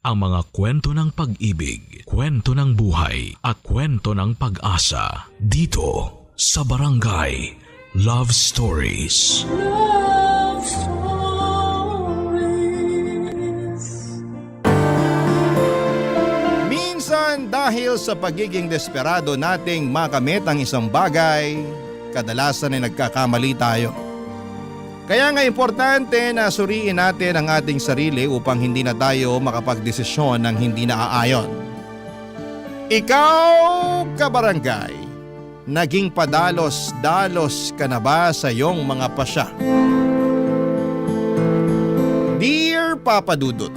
ang mga kwento ng pag-ibig, kwento ng buhay at kwento ng pag-asa dito sa Barangay Love Stories. Love Stories. Minsan dahil sa pagiging desperado nating makamit ang isang bagay, kadalasan ay nagkakamali tayo. Kaya nga importante na suriin natin ang ating sarili upang hindi na tayo makapagdesisyon ng hindi naaayon. Ikaw, kabarangay, naging padalos-dalos ka na ba sa iyong mga pasya? Dear Papa Dudut,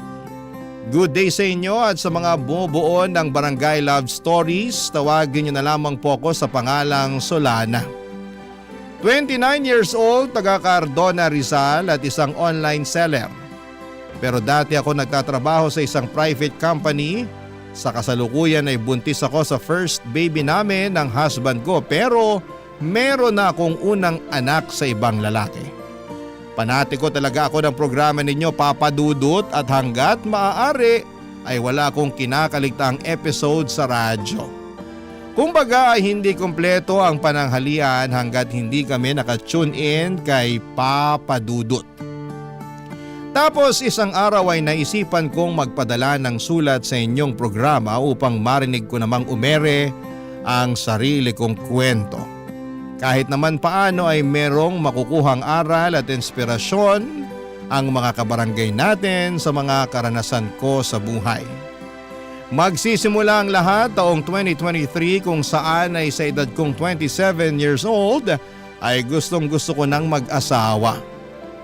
good day sa inyo at sa mga bumubuo ng Barangay Love Stories. Tawagin niyo na lamang po ako sa pangalang Solana. 29 years old, taga Cardona, Rizal at isang online seller. Pero dati ako nagtatrabaho sa isang private company. Sa kasalukuyan ay buntis ako sa first baby namin ng husband ko, pero meron na akong unang anak sa ibang lalaki. Panati ko talaga ako ng programa ninyo, Papa Dudut, at hanggat maaari ay wala akong kinakaligtaang episode sa radyo. Kumbaga ay hindi kumpleto ang pananghalian hanggat hindi kami nakatune in kay Papa Dudut. Tapos isang araw ay naisipan kong magpadala ng sulat sa inyong programa upang marinig ko namang umere ang sarili kong kwento. Kahit naman paano ay merong makukuhang aral at inspirasyon ang mga kabarangay natin sa mga karanasan ko sa buhay. Magsisimula ang lahat taong 2023 kung saan ay sa edad kong 27 years old ay gustong-gusto ko nang mag-asawa.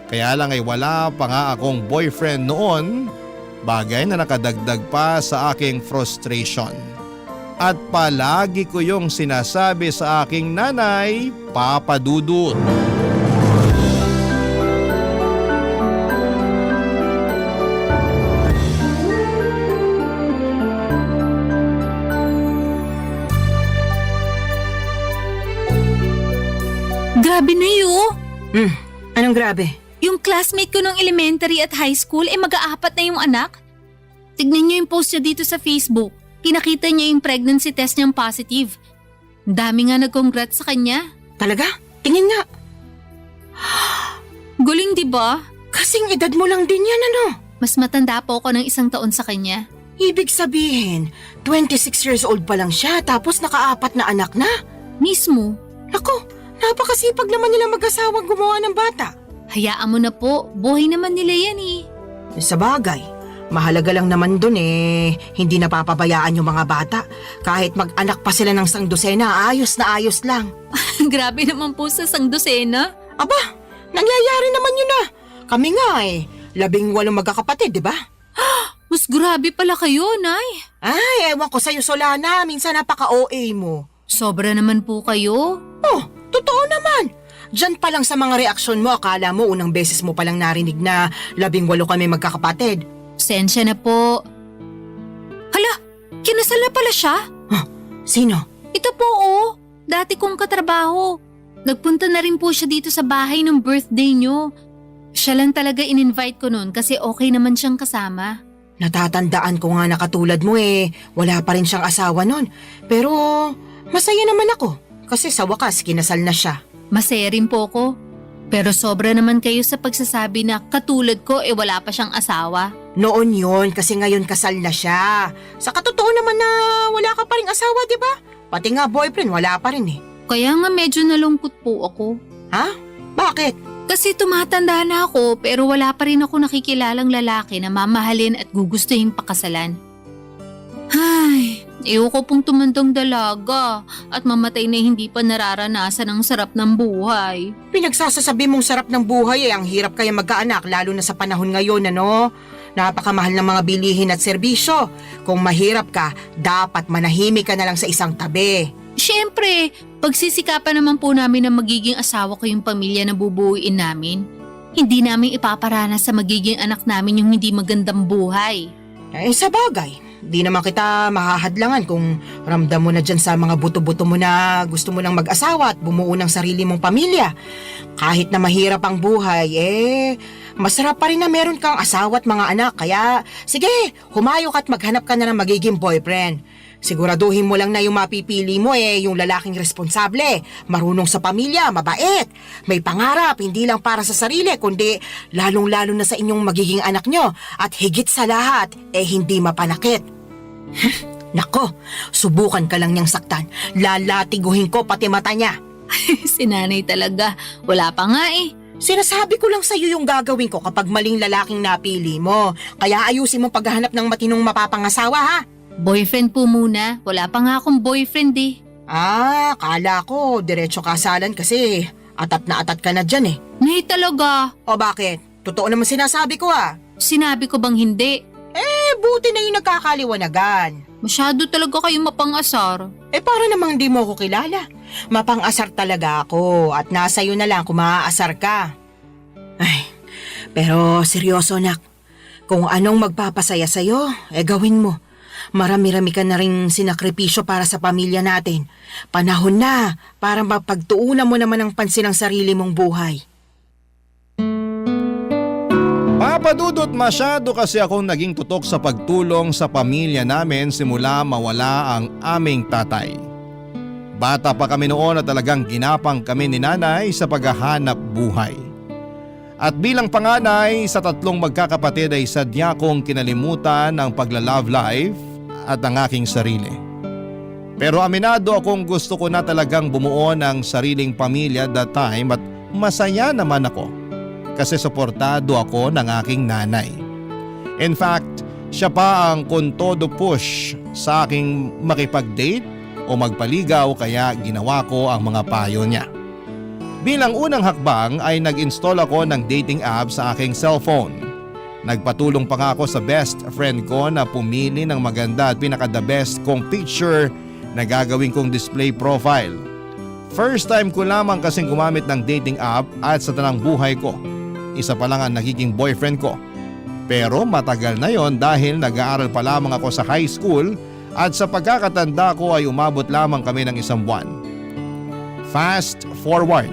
Kaya lang ay wala pa nga akong boyfriend noon, bagay na nakadagdag pa sa aking frustration. At palagi ko yung sinasabi sa aking nanay, Papa Dudut. Grabe na yun. Anong grabe? Yung classmate ko nung elementary at high school mag-aapat na yung anak. Tignan niyo yung post niya dito sa Facebook. Pinakita niya yung pregnancy test niyang positive. Dami nga nag-congrats sa kanya. Talaga? Tingin nga. Guling, di ba? Kasing edad mo lang din yan, ano? Mas matanda po ako ng 1 taon sa kanya. Ibig sabihin, 26 years old pa lang siya tapos nakaapat na anak na. Mismo. Naku, napakasipag naman nila mag-asawang gumawa ng bata. Hayaan mo na po, buhay naman nila yan eh. Sa bagay, mahalaga lang naman dun hindi napapabayaan yung mga bata. Kahit mag-anak pa sila ng 100, ayos na ayos lang. Grabe naman po sa 100. Aba, nangyayari naman yun ah. Kami nga 18 magkakapatid, di ba? Mas grabe pala kayo, Nay. Ay, ewan ko sa'yo, Solana. Minsan napaka-OA mo. Sobra naman po kayo. Oh, totoo naman. Diyan pa lang sa mga reaksyon mo, akala mo unang beses mo palang narinig na 18 kami magkakapatid. Sensya na po. Hala, kinasal na pala siya? Sino? Ito po dati kong katrabaho. Nagpunta na rin po siya dito sa bahay ng birthday niyo. Siya lang talaga in-invite ko noon kasi okay naman siyang kasama. Natatandaan ko nga na katulad mo wala pa rin siyang asawa nun. Pero masaya naman ako kasi sa wakas kinasal na siya. Masaya rin po ko. Pero sobra naman kayo sa pagsasabi na katulad ko wala pa siyang asawa. Noon yun kasi ngayon kasal na siya. Sa katotoo naman na wala ka pa rin asawa, di ba? Pati nga boyfriend wala pa rin Kaya nga medyo nalungkot po ako. Ha? Bakit? Kasi tumatanda na ako pero wala pa rin ako nakikilalang lalaki na mamahalin at gugustuhin pakasalan. Ay, ayoko pong tumandang dalaga at mamatay na hindi pa nararanasan ang sarap ng buhay. Pinagsasasabi mong sarap ng buhay ang hirap kaya magkaanak lalo na sa panahon ngayon, ano? Napakamahal ng mga bilihin at serbisyo. Kung mahirap ka, dapat manahimik ka na lang sa isang tabi. Siyempre, pagsisikapan naman po namin na magiging asawa ko yung pamilya na bubuuin namin. Hindi namin ipaparanas sa magiging anak namin yung hindi magandang buhay. Sa bagay, di naman kita mahahadlangan kung ramdam mo na dyan sa mga buto-buto mo na gusto mo nang mag-asawa at bumuo ng sarili mong pamilya. Kahit na mahirap ang buhay, Masarap pa rin na meron kang asawa at mga anak, kaya sige, humayok at maghanap ka na ng magiging boyfriend. Siguraduhin mo lang na yung mapipili mo yung lalaking responsable, marunong sa pamilya, mabait, may pangarap, hindi lang para sa sarili, kundi lalong-lalo na sa inyong magiging anak nyo, at higit sa lahat, hindi mapanakit. Nako, subukan ka lang niyang saktan, lalatiguhin ko pati mata niya. Si nanay talaga, wala pa nga eh. Sinasabi ko lang sa'yo yung gagawin ko kapag maling lalaking napili mo, kaya ayusin mo paghahanap ng matinong mapapangasawa ha. Boyfriend po muna, wala pa nga akong boyfriend eh. Kala ko diretso kasalan kasi atat na atat ka na dyan eh. Nay talaga, O bakit? Totoo naman sinasabi ko sinabi ko bang hindi? Buti na yung nagkakaliwanagan. Masyado talaga kayo mapangasar. Para namang di mo ko kilala. Mapang-asar talaga ako at nasa iyo na lang kung maaasar ka. Pero seryoso nak, kung anong magpapasaya sa'yo, gawin mo. Marami-rami ka na rin sinakripisyo para sa pamilya natin. Panahon na para mapagtuunan mo naman ang pansin ng sarili mong buhay. Papa Dudut, masyado kasi akong naging tutok sa pagtulong sa pamilya namin simula mawala ang aming tatay. Bata pa kami noon at talagang ginapang kami ni nanay sa paghahanap buhay. At bilang panganay sa 3 magkakapatid ay sadya kong kinalimutan ang pagla-love life at ang aking sarili. Pero aminado akong gusto ko na talagang bumuo ng sariling pamilya that time at masaya naman ako. Kasi suportado ako ng aking nanay. In fact, siya pa ang kontodo push sa aking makipag-date o magpaligaw kaya ginawa ko ang mga payo niya. Bilang unang hakbang ay nag-install ako ng dating app sa aking cellphone. Nagpatulong pa nga ako sa best friend ko na pumili ng maganda at pinaka-the best kong picture na gagawin kong display profile. First time ko lamang kasing gumamit ng dating app at sa tanang buhay ko. Isa pa lang ang nagiging boyfriend ko. Pero matagal na yon dahil nag-aaral pa lamang ako sa high school at sa pagkakatanda ko ay umabot lamang kami ng 1 buwan. Fast forward.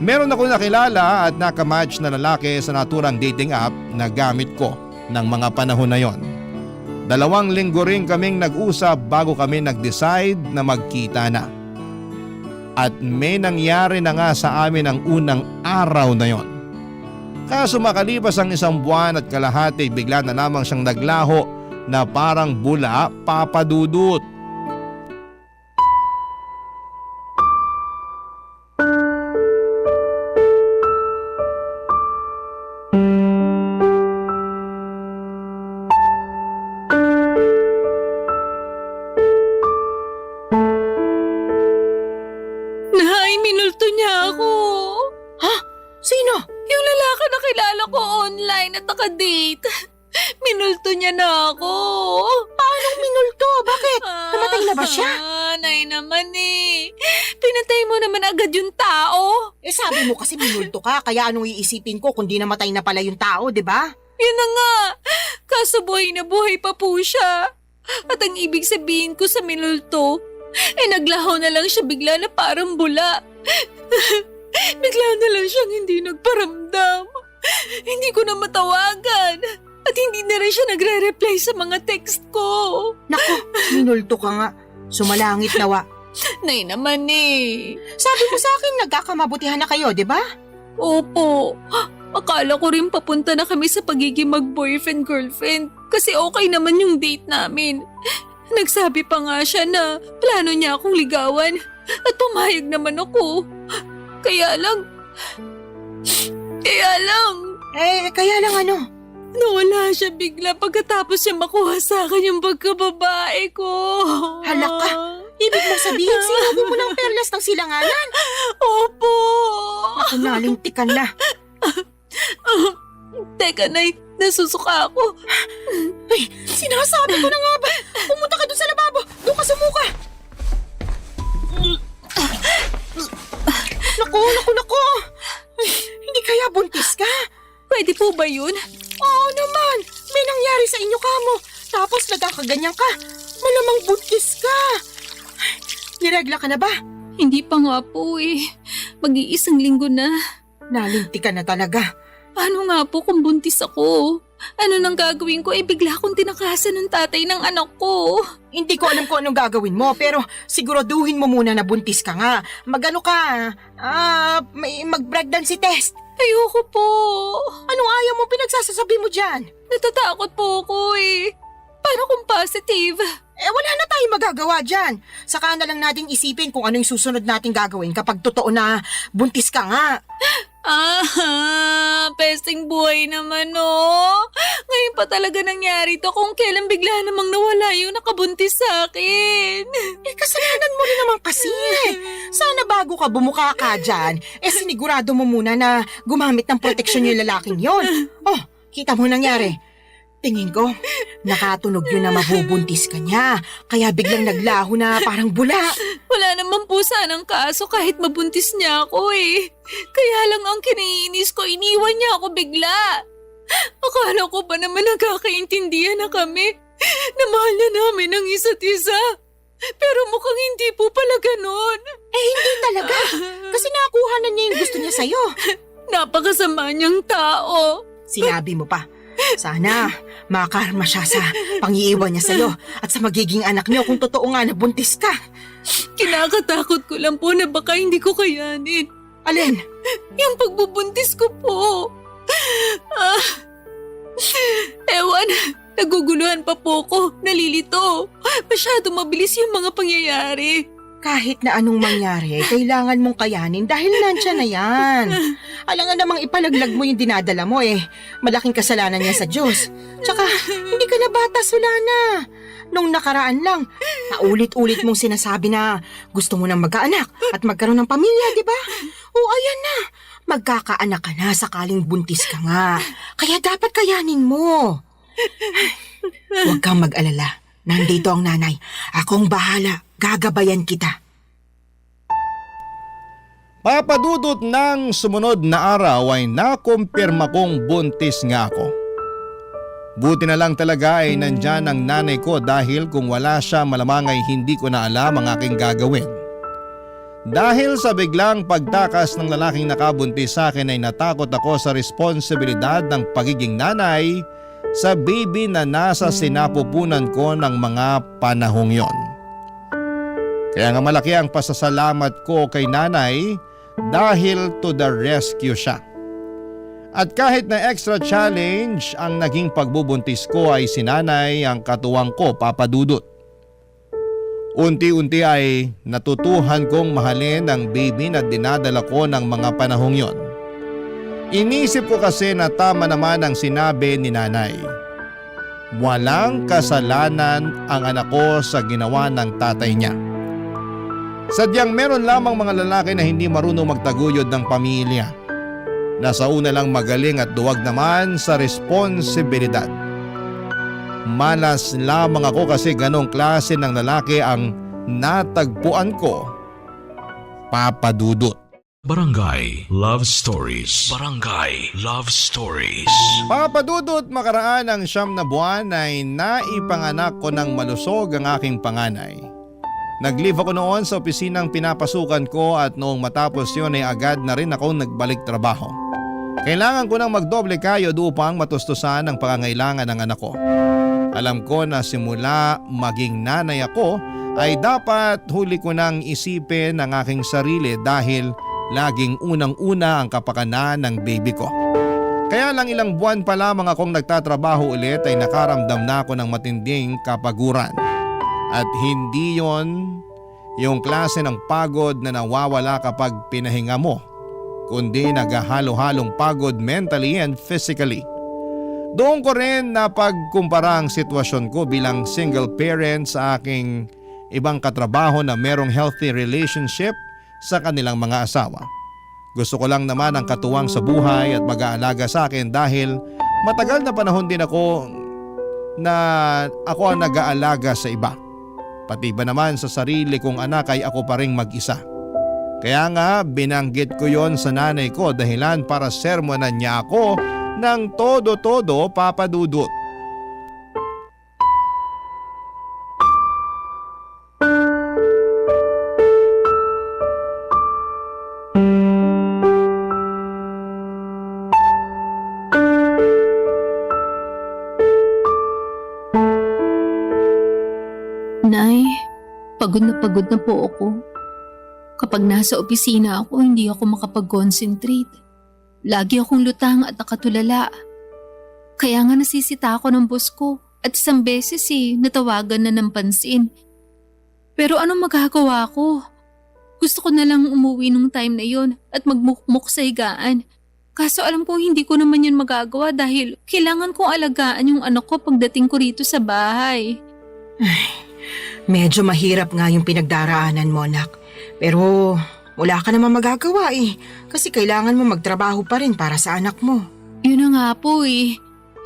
Meron ako nakilala at nakamatch na lalaki sa naturang dating app na gamit ko ng mga panahon na yon. 2 linggo rin kaming nag-usap bago kami nag-decide na magkita na. At may nangyari na nga sa amin ang unang araw na yon. Kaso makalipas ang 1 buwan at kalahati bigla na lamang siyang naglaho na parang bula, Papa Dudut. Nay, minulto niya ako. Sino? Yung lalaki na kilala ko online at naka-date. Minulto niya na ako. Paanong minulto? Bakit? Namatay na ba siya? Nay naman eh. Pinatay mo naman agad yung tao. Sabi mo kasi minulto ka, kaya anong iisipin ko kung di namatay na pala yung tao, di ba? Yun na nga. Kaso buhay na buhay pa po siya. At ang ibig sabihin ko sa minulto, naglaho na lang siya bigla na parang bula. Bigla na lang siyang hindi nagparamdam. Hindi ko na matawagan. At hindi na rin siya nagre-reply sa mga text ko. Naku, minulto ka nga. Sumalangit nawa. Nay naman eh. Sabi mo sa akin, nagkakamabutihan na kayo, di ba? Opo. Akala ko rin papunta na kami sa pagiging mag-boyfriend-girlfriend kasi okay naman yung date namin. Nagsabi pa nga siya na plano niya akong ligawan at pumayag naman ako. Kaya lang... Kaya lang ano? Nawala siya bigla pagkatapos siya makuha sa akin yung pagkababae ko. Hala ka, ibig mo sabihin sinubo mo ng perlas ng silanganan? Opo. Ako nalintikan na. Teka, Nay, nasusuka ako. Ay, sinasabi ko na nga ba? Pumunta ka doon sa lababo. Doon ka sumuka. Naku. Ay, hindi kaya buntis ka? Pwede po ba yun? Oo naman. May nangyari sa inyo kamo. Tapos nagkakaganyan ka. Malamang buntis ka. Ay, niregla ka na ba? Hindi pa nga po eh. Mag-iisang linggo na. Nalinti ka na talaga. Paano nga po kung buntis ako? Ano nang gagawin ko? Bigla akong tinakasan ng tatay ng anak ko. Hindi ko alam kung anong gagawin mo, pero siguraduhin mo muna na buntis ka nga. Mag-ano ka, mag-pregnancy test. Ayoko po. Anong ayaw mo pinagsasasabi mo dyan? Natatakot po ako Paano kung positive? Wala na tayong magagawa dyan. Saka na lang natin isipin kung ano yung susunod nating gagawin kapag totoo na buntis ka nga. Pesting buhay naman Ngayon pa talaga nangyari to kung kailan bigla namang nawala yung nakabuntis sa akin. Kasalanan mo rin naman kasi. Sana bago ka bumuka ka dyan, sinigurado mo muna na gumamit ng proteksyon yung lalaking yon. Oh, kita mo nangyari. Tingin ko, nakatunog yun na mabubuntis ka niya. Kaya biglang naglaho na parang bula. Wala naman po sanang kaso kahit mabuntis niya ako Kaya lang ang kinainis ko, iniwan niya ako bigla. Akala ko ba naman nagkakaintindihan na kami? Na mahal na namin ang isa't isa. Pero mukhang hindi po pala ganon. Hindi talaga. Kasi nakuha na niya yung gusto niya sa'yo. Napakasama niyang tao. Sinabi mo pa. Sana makarma siya sa pangiiwan niya sa'yo at sa magiging anak niyo kung totoo nga na buntis ka. Kinakatakot ko lang po na baka hindi ko kayanin. Alin? Yung pagbubuntis ko po. Ewan, naguguluhan pa po ko, nalilito. Masyado mabilis yung mga pangyayari. Kahit na anong mangyari, kailangan mong kayanin dahil nandiyan na yan. Alangan namang ipalaglag mo yung dinadala mo Malaking kasalanan niya sa Diyos. Tsaka, hindi ka na bata, Solana. Nung nakaraan lang, paulit-ulit mong sinasabi na gusto mo nang magkaanak at magkaroon ng pamilya, di ba? O ayan na, magkakaanak ka na sakaling buntis ka nga. Kaya dapat kayanin mo. Huwag kang mag-alala. Nandito ang nanay. Akong bahala. Gagabayan kita. Papadudot ng sumunod na araw ay nakumpirma kong buntis nga ako. Buti na lang talaga ay nandyan ang nanay ko dahil kung wala siya malamang ay hindi ko na alam ang aking gagawin. Dahil sa biglang pagtakas ng lalaking nakabuntis sa akin ay natakot ako sa responsibilidad ng pagiging nanay sa baby na nasa sinapupunan ko ng mga panahong yon. Kaya nga malaki ang pasasalamat ko kay nanay dahil to the rescue siya. At kahit na extra challenge ang naging pagbubuntis ko ay si nanay ang katuwang ko, Papa Dudut. Unti-unti ay natutuhan kong mahalin ang baby na dinadala ko ng mga panahong yon. Inisip ko kasi na tama naman ang sinabi ni nanay. Walang kasalanan ang anak ko sa ginawa ng tatay niya. Sadyang meron lamang mga lalaki na hindi marunong magtaguyod ng pamilya. Nasa una lang magaling at duwag naman sa responsibilidad. Malas lamang ako kasi ganong klase ng lalaki ang natagpuan ko, Papa Dudut. Barangay Love Stories. Barangay Love Stories. Papa Dudut, makaraan ng 9 na buwan ay naipanganak ko ng malusog ang aking panganay. Nag-leave ako noon sa opisinang pinapasukan ko at noong matapos yun ay agad na rin ako nagbalik trabaho. Kailangan ko nang magdoble kayod upang matustusan ang pangangailangan ng anak ko. Alam ko na simula maging nanay ako ay dapat huli ko nang isipin ang aking sarili dahil laging unang-una ang kapakanan ng baby ko. Kaya lang ilang buwan pa lamang akong nagtatrabaho ulit ay nakaramdam na ako ng matinding kapaguran. At hindi yon yung klase ng pagod na nawawala kapag pinahinga mo, kundi naghahalo-halong pagod mentally and physically. Doon ko rin napagkumpara ang sitwasyon ko bilang single parent sa aking ibang katrabaho na merong healthy relationship sa kanilang mga asawa. Gusto ko lang naman ang katuwang sa buhay at mag-aalaga sa akin dahil matagal na panahon din ako ang nag-aalaga sa iba. Pati ba naman sa sarili kong anak ay ako pa ring mag-isa. Kaya nga binanggit ko yon sa nanay ko dahilan para sermonan niya ako ng todo-todo, Papa Dudut. Nay, pagod na po ako. Kapag nasa opisina ako, hindi ako makapag-concentrate. Lagi akong lutang at nakatulala. Kaya nga nasisita ako ng boss ko at isang beses natawagan na ng pansin. Pero anong magagawa ko? Gusto ko na lang umuwi nung time na yon at magmukmuk sa higaan. Kaso alam ko hindi ko naman yun magagawa dahil kailangan kong alagaan yung anak ko pagdating ko rito sa bahay. Medyo mahirap nga yung pinagdaraanan mo, anak. Pero wala ka naman magagawa kasi kailangan mo magtrabaho pa rin para sa anak mo. Yun na nga po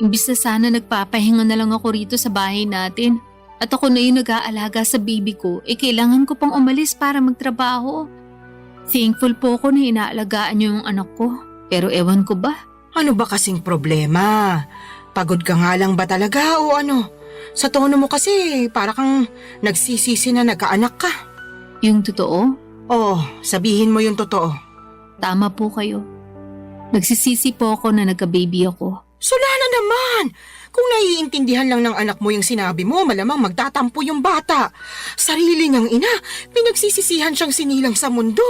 Imbis na sana nagpapahinga na lang ako rito sa bahay natin. At ako na yung nag-aalaga sa baby ko, kailangan ko pang umalis para magtrabaho. Thankful po ako na inaalagaan niyo yung anak ko. Pero ewan ko ba? Ano ba kasing problema? Pagod ka nga lang ba talaga o ano? Sa tono mo kasi para kang nagsisisi na nagkaanak ka. Yung totoo? Oo, sabihin mo yung totoo. Tama po kayo. Nagsisisi po ako na nagka-baby ako. Solana naman! Kung naiintindihan lang ng anak mo yung sinabi mo, malamang magtatampo yung bata. Sarili niyang ina, pinagsisisihan siyang sinilang sa mundo.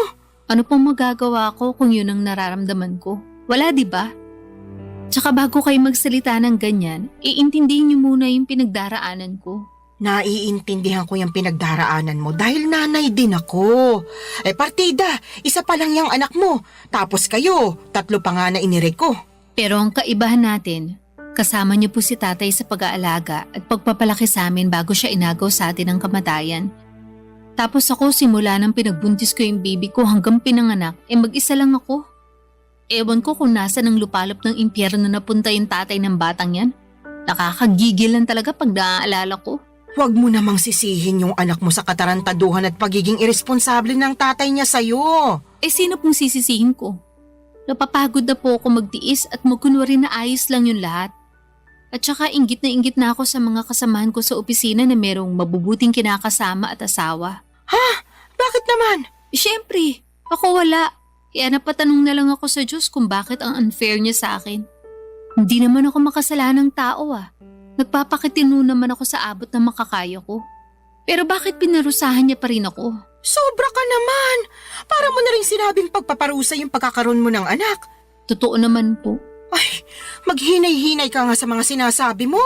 Ano pong magagawa ko kung yun ang nararamdaman ko? Wala, di ba? Tsaka bago kayo magsalita ng ganyan, iintindihin niyo muna yung pinagdaraanan ko. Naiintindihan ko yung pinagdaraanan mo dahil nanay din ako. Partida, isa pa lang yung anak mo. Tapos kayo, 3 pa nga na inire ko. Pero ang kaibahan natin, kasama niyo po si tatay sa pag-aalaga at pagpapalaki sa amin bago siya inagaw sa atin ng kamatayan. Tapos ako simula nang pinagbuntis ko yung baby ko hanggang pinanganak, mag-isa lang ako. Ewan ko kung nasa ng lupalop ng impyerno na punta yung tatay ng batang yan. Nakakagigil lang talaga pag naaalala ko. Huwag mo namang sisihin yung anak mo sa katarantaduhan at pagiging irresponsable ng tatay niya sa'yo. Sino pong sisisihin ko? Napapagod na po ako magtiis at magkunwari na ayos lang yung lahat. At saka inggit na ako sa mga kasamahan ko sa opisina na merong mabubuting kinakasama at asawa. Ha? Bakit naman? Siyempre, ako wala. Kaya napatanong na lang ako sa Diyos kung bakit ang unfair niya sa akin. Hindi naman ako makasalanang tao Nagpapakitino naman ako sa abot na makakaya ko. Pero bakit pinarusahan niya pa rin ako? Sobra ka naman! Para mo na rin sinabing pagpaparusa yung pagkakaroon mo ng anak. Totoo naman po. Ay, maghinay-hinay ka nga sa mga sinasabi mo.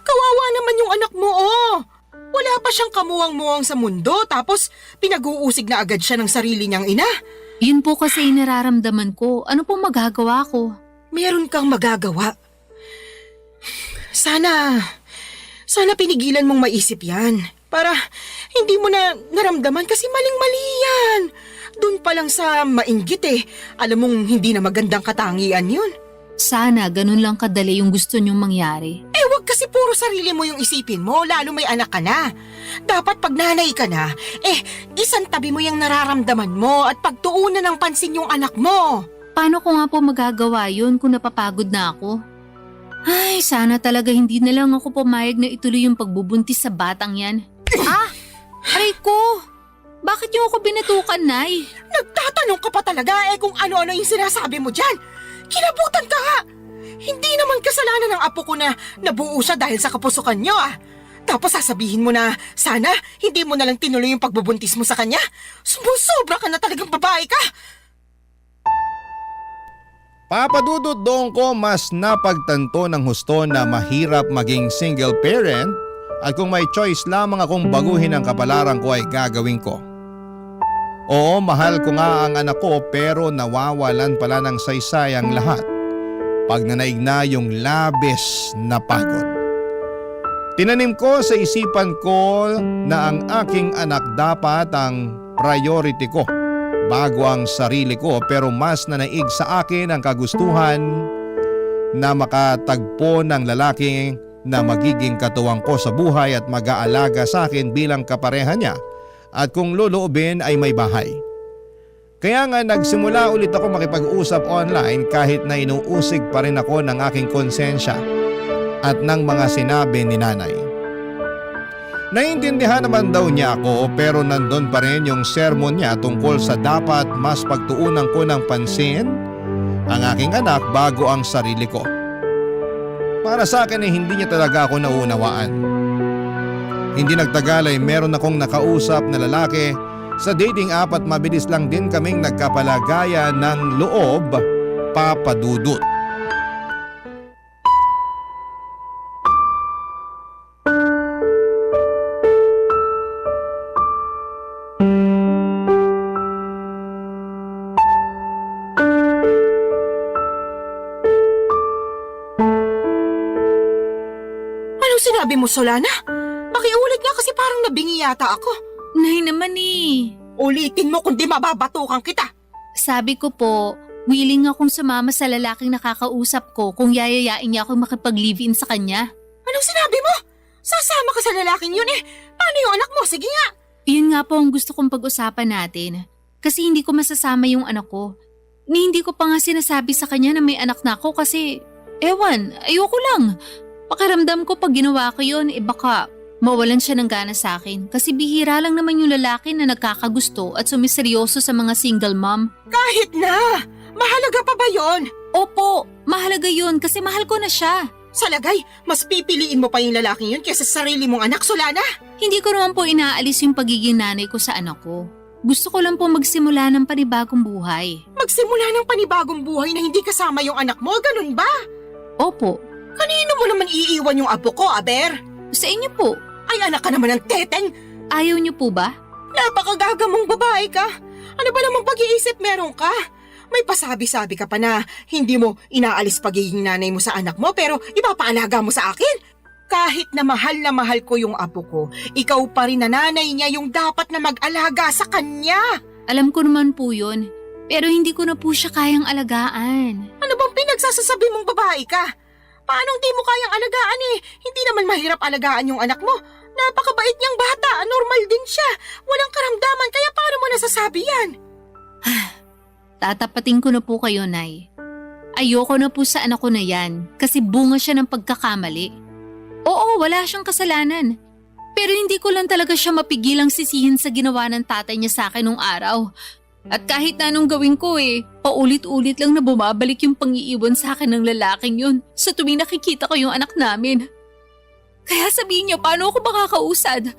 Kawawa naman yung anak mo, Wala pa siyang kamuwang-muwang sa mundo tapos pinag-uusig na agad siya ng sarili niyang ina. Yun po kasi yung nararamdaman ko. Ano pong magagawa ko? Meron kang magagawa. Sana pinigilan mong maisip yan. Para hindi mo na naramdaman kasi maling-mali yan. Doon pa lang sa mainggit alam mong hindi na magandang katangian yun. Sana ganun lang kadali yung gusto niyong mangyari. Wag kasi puro sarili mo yung isipin mo, lalo may anak ka na. Dapat pag nanay ka na, isang tabi mo yung nararamdaman mo at pagtuunan ng pansin yung anak mo. Paano ko nga po magagawa yun kung napapagod na ako? Ay, sana talaga hindi na lang ako pumayag na ituloy yung pagbubuntis sa batang yan. Aray ko! Bakit niyo ako binatukan, Nay? Nagtatanong ka pa talaga kung ano-ano yung sinasabi mo dyan. Kinabutan ka nga! Hindi naman kasalanan ng apo ko na nabuo siya dahil sa kapusukan niyo Tapos sasabihin mo na sana hindi mo na lang tinuloy yung pagbubuntis mo sa kanya. Sumusobra ka na talagang babae ka! Papadudot doon ko mas napagtanto ng husto na mahirap maging single parent at kung may choice lamang akong baguhin ang kapalaran ko ay gagawin ko. Oo, mahal ko nga ang anak ko pero nawawalan pala ng saysay ang lahat pag nanaig na yung labis na pagod. Tinanim ko sa isipan ko na ang aking anak dapat ang priority ko bago ang sarili ko pero mas nanaig sa akin ang kagustuhan na makatagpo ng lalaki na magiging katuwang ko sa buhay at mag-aalaga sa akin bilang kapareha niya at kung loloobin ay may bahay. Kaya nga nagsimula ulit ako makipag-usap online kahit na inuusig pa rin ako ng aking konsensya at ng mga sinabi ni nanay. Naiintindihan naman daw niya ako pero nandun pa rin yung sermon niya tungkol sa dapat mas pagtuunan ko ng pansin ang aking anak bago ang sarili ko. Para sa akin ay hindi niya talaga ako naunawaan. Hindi nagtagal ay meron akong nakausap na lalaki sa dating app at mabilis lang din kaming nagkapalagayan ng loob, Papa Dudut. Anong sinabi mo, Solana? Pakiulit nga kasi parang nabingi yata ako. Nay naman eh. Ulitin mo kundi mababatukan kita. Sabi ko po, willing akong sumama sa lalaking nakakausap ko kung yayayain niya akong makipag-live-in sa kanya. Anong sinabi mo? Sasama ka sa lalaking yun eh. Paano yung anak mo? Sige nga. Yun nga po ang gusto kong pag-usapan natin. Kasi hindi ko masasama yung anak ko. Ni hindi ko pa nga sinasabi sa kanya na may anak na ako kasi, ewan, ayoko lang. Pakiramdam ko pag ginawa ko yun, baka mawalan siya ng gana sa akin. Kasi bihira lang naman yung lalaki na nagkakagusto at sumiseryoso sa mga single mom. Kahit na. Mahalaga pa ba yon? Opo, mahalaga yun kasi mahal ko na siya. Sa lagay, mas pipiliin mo pa yung lalaking yun kaysa sa sarili mong anak, Solana. Hindi ko naman po inaalis yung pagiging nanay ko sa anak ko. Gusto ko lang po magsimula ng panibagong buhay. Magsimula ng panibagong buhay na hindi kasama yung anak mo, ganun ba? Opo, Kanino mo naman iiwan yung apo ko, Aber? sa inyo po. Ay, anak ka naman ng teteng. Ayaw niyo po ba? Napakagaga mong babae ka. Ano ba namang pag-iisip meron ka? May pasabi-sabi ka pa na hindi mo inaalis pagiging nanay mo sa anak mo pero ipapaalaga mo sa akin. Kahit na mahal ko yung apo ko, ikaw pa rin na nanay niya yung dapat na mag-alaga sa kanya. Alam ko naman po yun. Pero hindi ko na po siya kayang alagaan. Ano bang pinagsasasabi mong babae ka? Paano di mo kayang alagaan eh? Hindi naman mahirap alagaan yung anak mo. Napakabait niyang bata, normal din siya. Walang karamdaman, kaya paano mo nasasabi yan? Tatapatin ko na po kayo, Nay. Ayoko na po sa anak ko na yan kasi bunga siya ng pagkakamali. Oo, wala siyang kasalanan. Pero hindi ko lang talaga siya mapigilang sisihin sa ginawa ng tatay niya sa akin nung araw. At kahit na anong gawin ko paulit-ulit lang na bumabalik yung pangiiwan sa akin ng lalaking yun sa tuwing nakikita ko yung anak namin. Kaya sabihin niyo, paano ako makakausad?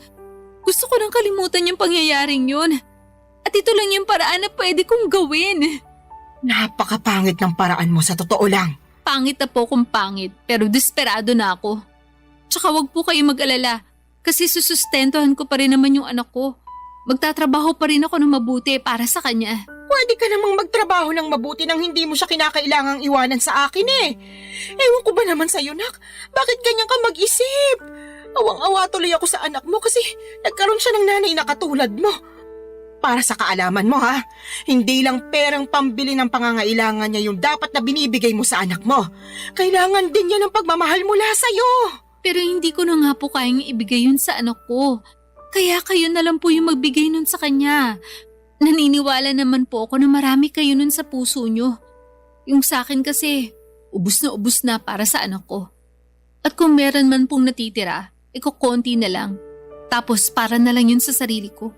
Gusto ko nang kalimutan yung pangyayaring yun. At ito lang yung paraan na pwede kong gawin. Napakapangit ng paraan mo sa totoo lang. Pangit na po kung pangit, pero desperado na ako. Tsaka wag po kayo mag-alala, kasi susustentuhan ko pa rin naman yung anak ko. Magtatrabaho pa rin ako ng mabuti para sa kanya. Pwede ka namang magtrabaho ng mabuti nang hindi mo siya kinakailangang iwanan sa akin eh. Ewan ko ba naman sa'yo, nak? Bakit ganyan ka mag-isip? Awang-awa tuloy ako sa anak mo kasi nagkaroon siya ng nanay na katulad mo. Para sa kaalaman mo ha, hindi lang perang pambili ng pangangailangan niya yung dapat na binibigay mo sa anak mo. Kailangan din niya ng pagmamahal mula sa'yo. Pero hindi ko na nga po kayang ibigay yun sa anak ko. Kaya kayo na lang po yung magbigay nun sa kanya. Naniniwala naman po ako na marami kayo nun sa puso nyo. Yung sa akin kasi, ubus na para sa anak ko. At kung meron man pong natitira, konti na lang. Tapos para na lang yun sa sarili ko.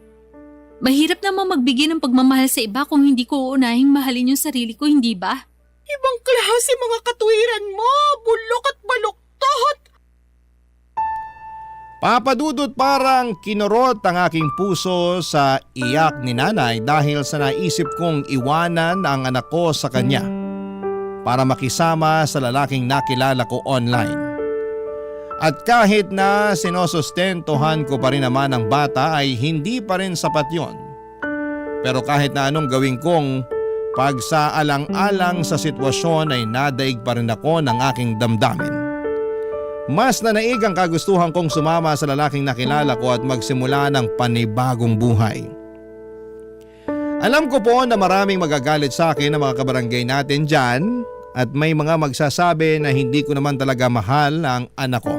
Mahirap naman magbigay ng pagmamahal sa iba kung hindi ko uunahing mahalin yung sarili ko, hindi ba? Ibang klase mga katwiran mo, bulok at baluktot. Papa Dudut, parang kinurot ang aking puso sa iyak ni nanay dahil sa naisip kong iwanan ang anak ko sa kanya para makisama sa lalaking nakilala ko online. At kahit na sinosustentuhan ko pa rin naman ang bata ay hindi pa rin sapat yon. Pero kahit na anong gawin kong pagsaalang-alang sa sitwasyon ay nadaig pa rin ako ng aking damdamin. Mas nanaig ang kagustuhan kong sumama sa lalaking nakilala ko at magsimula ng panibagong buhay. Alam ko po na maraming magagalit sa akin ng mga kabarangay natin dyan at may mga magsasabi na hindi ko naman talaga mahal ang anak ko.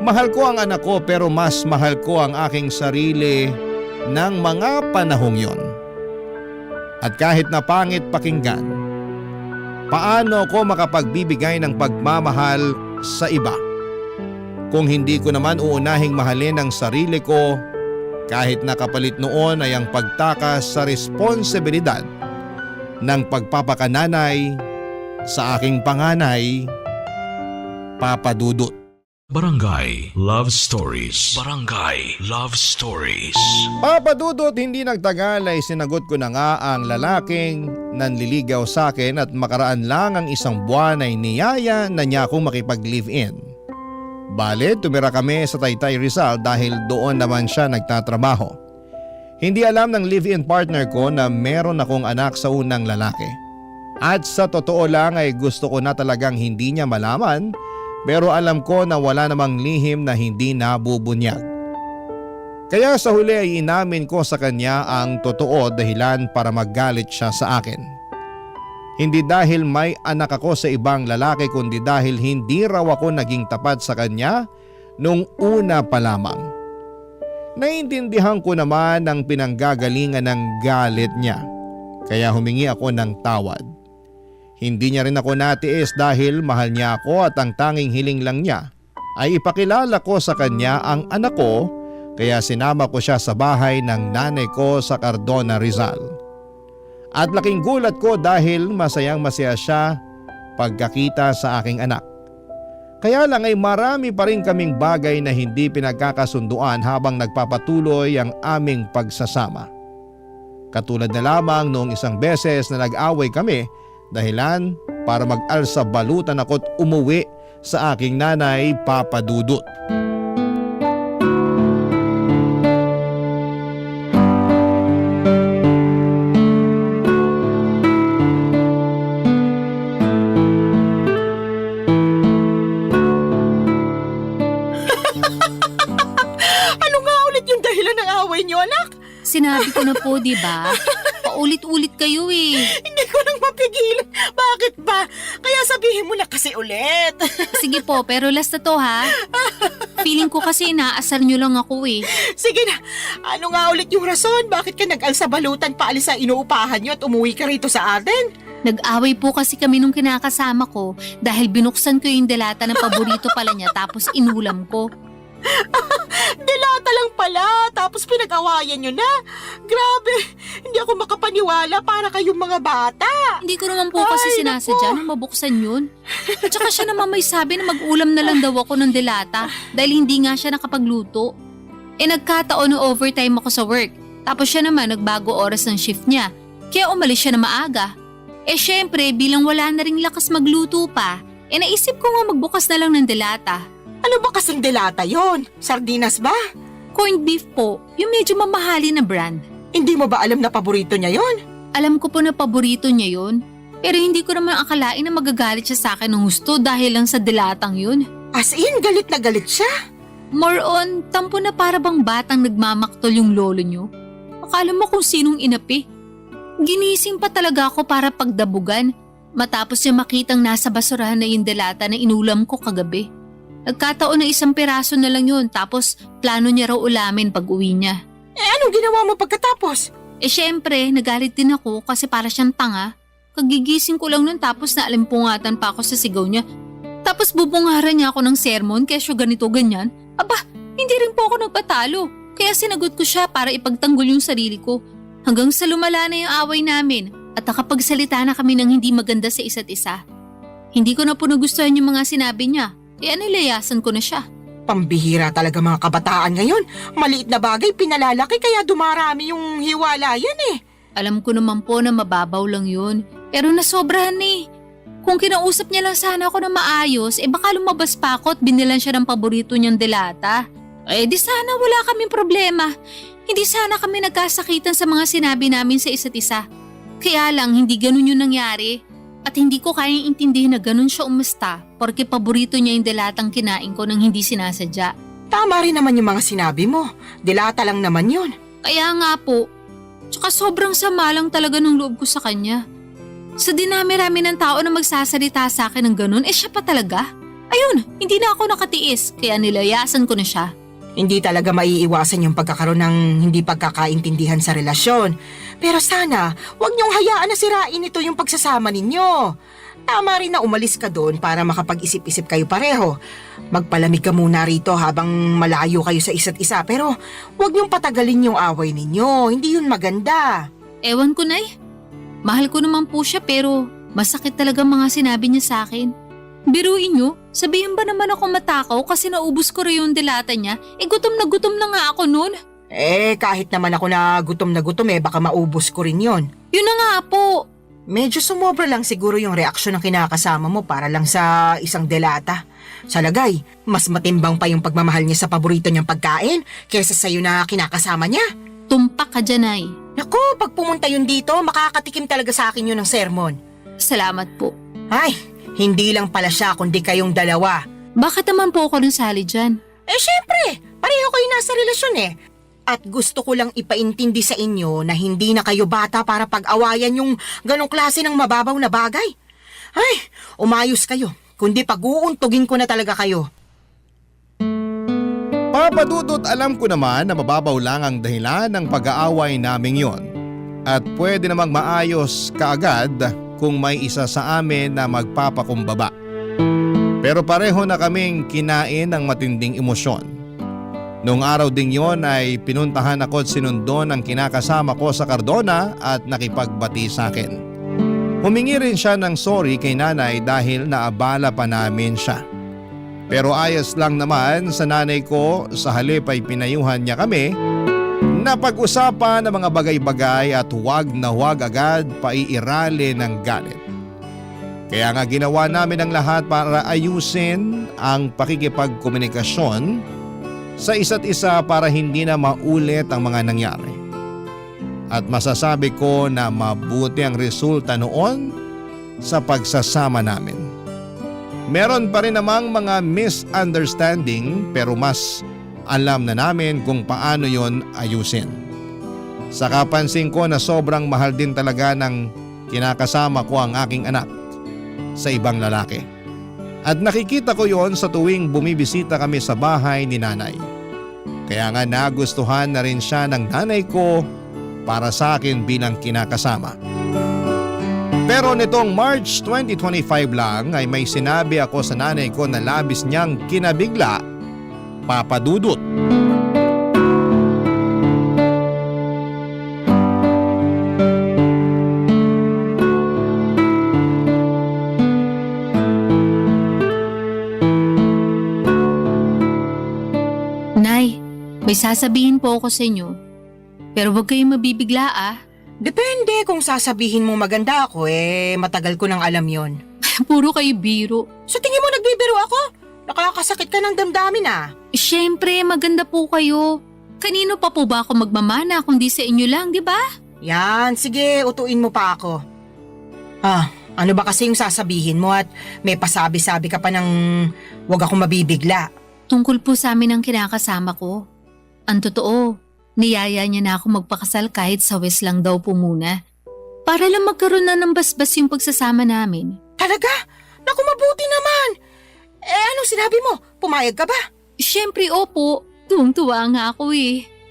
Mahal ko ang anak ko pero mas mahal ko ang aking sarili ng mga panahong yon. At kahit na pangit pakinggan, paano ko makapagbibigay ng pagmamahal sa iba kung hindi ko naman uunahing mahalin ang sarili ko kahit nakapalit noon ay ang pagtakas sa responsibilidad ng pagpapakananay sa aking panganay, Papa Dudut. Barangay Love Stories. Barangay Love Stories. Papa Dudut, hindi nagtagal ay sinagot ko na nga ang lalaking nanliligaw sa akin at makaraan lang ang isang buwan ay niyaya na niya akong makipag-live-in. Bale, tumira kami sa Taytay Rizal dahil doon naman siya nagtatrabaho. Hindi alam ng live-in partner ko na meron akong anak sa unang lalaki. At sa totoo lang ay gusto ko na talagang hindi niya malaman, pero alam ko na wala namang lihim na hindi nabubunyag. Kaya sa huli ay inamin ko sa kanya ang totoo dahilan para maggalit siya sa akin. Hindi dahil may anak ako sa ibang lalaki kundi dahil hindi raw ako naging tapat sa kanya nung una pa lamang. Naiintindihan ko naman ang pinanggagalingan ng galit niya, kaya humingi ako ng tawad. Hindi niya rin ako natiis dahil mahal niya ako at ang tanging hiling lang niya ay ipakilala ko sa kanya ang anak ko, kaya sinama ko siya sa bahay ng nanay ko sa Cardona, Rizal. At laking gulat ko dahil masayang masaya siya pagkakita sa aking anak. Kaya lang ay marami pa rin kaming bagay na hindi pinagkakasunduan habang nagpapatuloy ang aming pagsasama. Katulad na lamang noong isang beses na nag-away kami dahilan para mag-alsa balutan ako't umuwi sa aking nanay, Papa Dudut. Ano nga ulit yung dahilan ng away niyo, anak? Sinabi ko na po, di ba? Paulit-ulit kayo eh. Hindi ko nang mapigilan. Bakit ba? Kaya sabihin mo na kasi ulit. Sige po, pero last na to ha. Feeling ko kasi inaasar nyo lang ako eh. Sige na, ano nga ulit yung rason? Bakit ka nag-alsa balutan paalis sa inuupahan niyo at umuwi ka rito sa atin? Nag-away po kasi kami nung kinakasama ko dahil binuksan ko yung delata ng paborito pala niya tapos inulam ko. Delata lang pala, tapos pinag-awayan nyo na. Grabe, hindi ako makapaniwala para kayong mga bata. Hindi ko naman po kasi Ay, sinasadya na mabuksan yun. At saka siya naman may sabi na mag-ulam na lang daw ako ng delata dahil hindi nga siya nakapagluto. Nagkataon na overtime ako sa work. Tapos siya naman nagbago oras ng shift niya. Kaya umalis siya na maaga. Syempre bilang wala na ring lakas magluto pa, naisip ko nga magbukas na lang ng delata. Ano ba kasing delata yon? Sardinas ba? Corned beef po, yung medyo mamahalin na brand. Hindi mo ba alam na paborito niya yon? Alam ko po na paborito niya yun. Pero hindi ko naman akalain na magagalit siya sa akin ng gusto dahil lang sa dilatang yun. As in, galit na galit siya. More on, tampo na para bang batang nagmamaktol yung lolo niyo. Akala mo kung sinong inapi. Ginising pa talaga ako para pagdabugan matapos niya makitang nasa basurahan na yung delata na inulam ko kagabi. Nagkataon na isang piraso na lang yun tapos plano niya raw ulamin pag uwi niya. Anong ginawa mo pagkatapos? Syempre, nagalit din ako kasi para siyang tanga. Kagigising ko lang nun tapos naalimpungatan pa ako sa sigaw niya. Tapos bubungaran niya ako ng sermon kesyo ganito ganyan. Aba, hindi rin po ako nagpatalo. Kaya sinagot ko siya para ipagtanggol yung sarili ko. Hanggang sa lumala na yung away namin at nakapagsalita na kami ng hindi maganda sa isa't isa. Hindi ko na po nagustuhan yung mga sinabi niya. Kaya nilayasan ko na siya. Pambihira talaga mga kabataan ngayon. Maliit na bagay pinalalaki kaya dumarami yung hiwalayan eh. Alam ko naman po na mababaw lang yun. Pero nasobrahan eh. Kung kinausap niya lang sana ako na maayos, baka lumabas pa ako at binilan siya ng paborito niyang delata. Di sana wala kaming problema. Hindi sana kami nagkasakitan sa mga sinabi namin sa isa't isa. Kaya lang hindi ganun yung nangyari. At hindi ko kayang intindihin na ganun siya umasta porque paborito niya yung delatang kinain ko nang hindi sinasadya. Tama rin naman yung mga sinabi mo. Delata lang naman yun. Kaya nga po. Tsaka sobrang sama lang talaga ng loob ko sa kanya. Sa dinami-rami ng tao na magsasalita sa akin ng ganun, siya pa talaga. Ayun, hindi na ako nakatiis kaya nilayasan ko na siya. Hindi talaga maiiwasan yung pagkakaroon ng hindi pagkakaintindihan sa relasyon. Pero sana, huwag niyong hayaan na sirain ito yung pagsasama ninyo. Tama rin na umalis ka doon para makapag-isip-isip kayo pareho. Magpalamig ka muna rito habang malayo kayo sa isa't isa pero huwag niyong patagalin yung away ninyo. Hindi yun maganda. Ewan ko na Mahal ko naman po siya pero masakit talaga mga sinabi niya sa akin. Biruin niyo, Sabihin ba naman ako matakaw kasi naubos ko rin yung dilata niya? Gutom na nga ako nun. Kahit naman ako na gutom baka maubos ko rin yon. Yun na nga po. Medyo sumobra lang siguro yung reaksyon ng kinakasama mo para lang sa isang delata. Sa lagay, mas matimbang pa yung pagmamahal niya sa paborito niyang pagkain kaysa sa'yo na kinakasama niya. Tumpak ka dyan, Nay. Naku, pag pumunta yun dito, makakatikim talaga sa akin yun ng sermon. Salamat po. Ay, hindi lang pala siya kundi kayong dalawa. Bakit naman po ako nasali dyan? Syempre, pareho kayo nasa relasyon At gusto ko lang ipaintindi sa inyo na hindi na kayo bata para pag-awayan yung ganong klase ng mababaw na bagay. Ay, umayos kayo, kundi pag-uuntugin ko na talaga kayo. Papa Dudut, alam ko naman na mababaw lang ang dahilan ng pag-aaway naming yon. At pwede namang maayos kaagad kung may isa sa amin na magpapakumbaba. Pero pareho na kaming kinain ng matinding emosyon. Noong araw ding yon ay pinuntahan ako at sinundo ng kinakasama ko sa Cardona at nakipagbati sa akin. Humingi rin siya ng sorry kay nanay dahil naabala pa namin siya. Pero ayos lang naman sa nanay ko, sa halip ay pinayuhan niya kami na pag-usapan ng mga bagay-bagay at huwag na huwag agad paiirali ng galit. Kaya nga ginawa namin ang lahat para ayusin ang pakikipagkomunikasyon sa isa't isa para hindi na maulit ang mga nangyari. At masasabi ko na mabuti ang resulta noon sa pagsasama namin. Meron pa rin namang mga misunderstanding pero mas alam na namin kung paano yon ayusin. Saka pansin ko na sobrang mahal din talaga ng kinakasama ko ang aking anak sa ibang lalaki. At nakikita ko yon sa tuwing bumibisita kami sa bahay ni nanay. Kaya nga nagustuhan na rin siya ng nanay ko para sa akin bilang kinakasama. Pero nitong March 2025 lang ay may sinabi ako sa nanay ko na labis niyang kinabigla, Papa Dudut. Nay, may sasabihin po ako sa inyo. Pero huwag kayong mabibigla Depende kung sasabihin mo maganda ako matagal ko nang alam yon. Puro kayo biro. Sa tingin mo nagbibiro ako? Nakakasakit ka ng damdamin Siyempre, maganda po kayo. Kanino pa po ba ako magmamana kundi sa inyo lang, di ba? Yan, sige, utuin mo pa ako. Ano ba kasi yung sasabihin mo at may pasabi-sabi ka pa ng wag akong mabibigla? Tungkol po sa amin ang kinakasama ko. Ang totoo, niyaya niya na ako magpakasal kahit sa West lang daw po muna. Para lang magkaroon na ng basbas yung pagsasama namin. Talaga? Naku, mabuti naman! Anong sinabi mo? Pumayag ka ba? Siyempre, opo. Tuwang-tuwa nga ako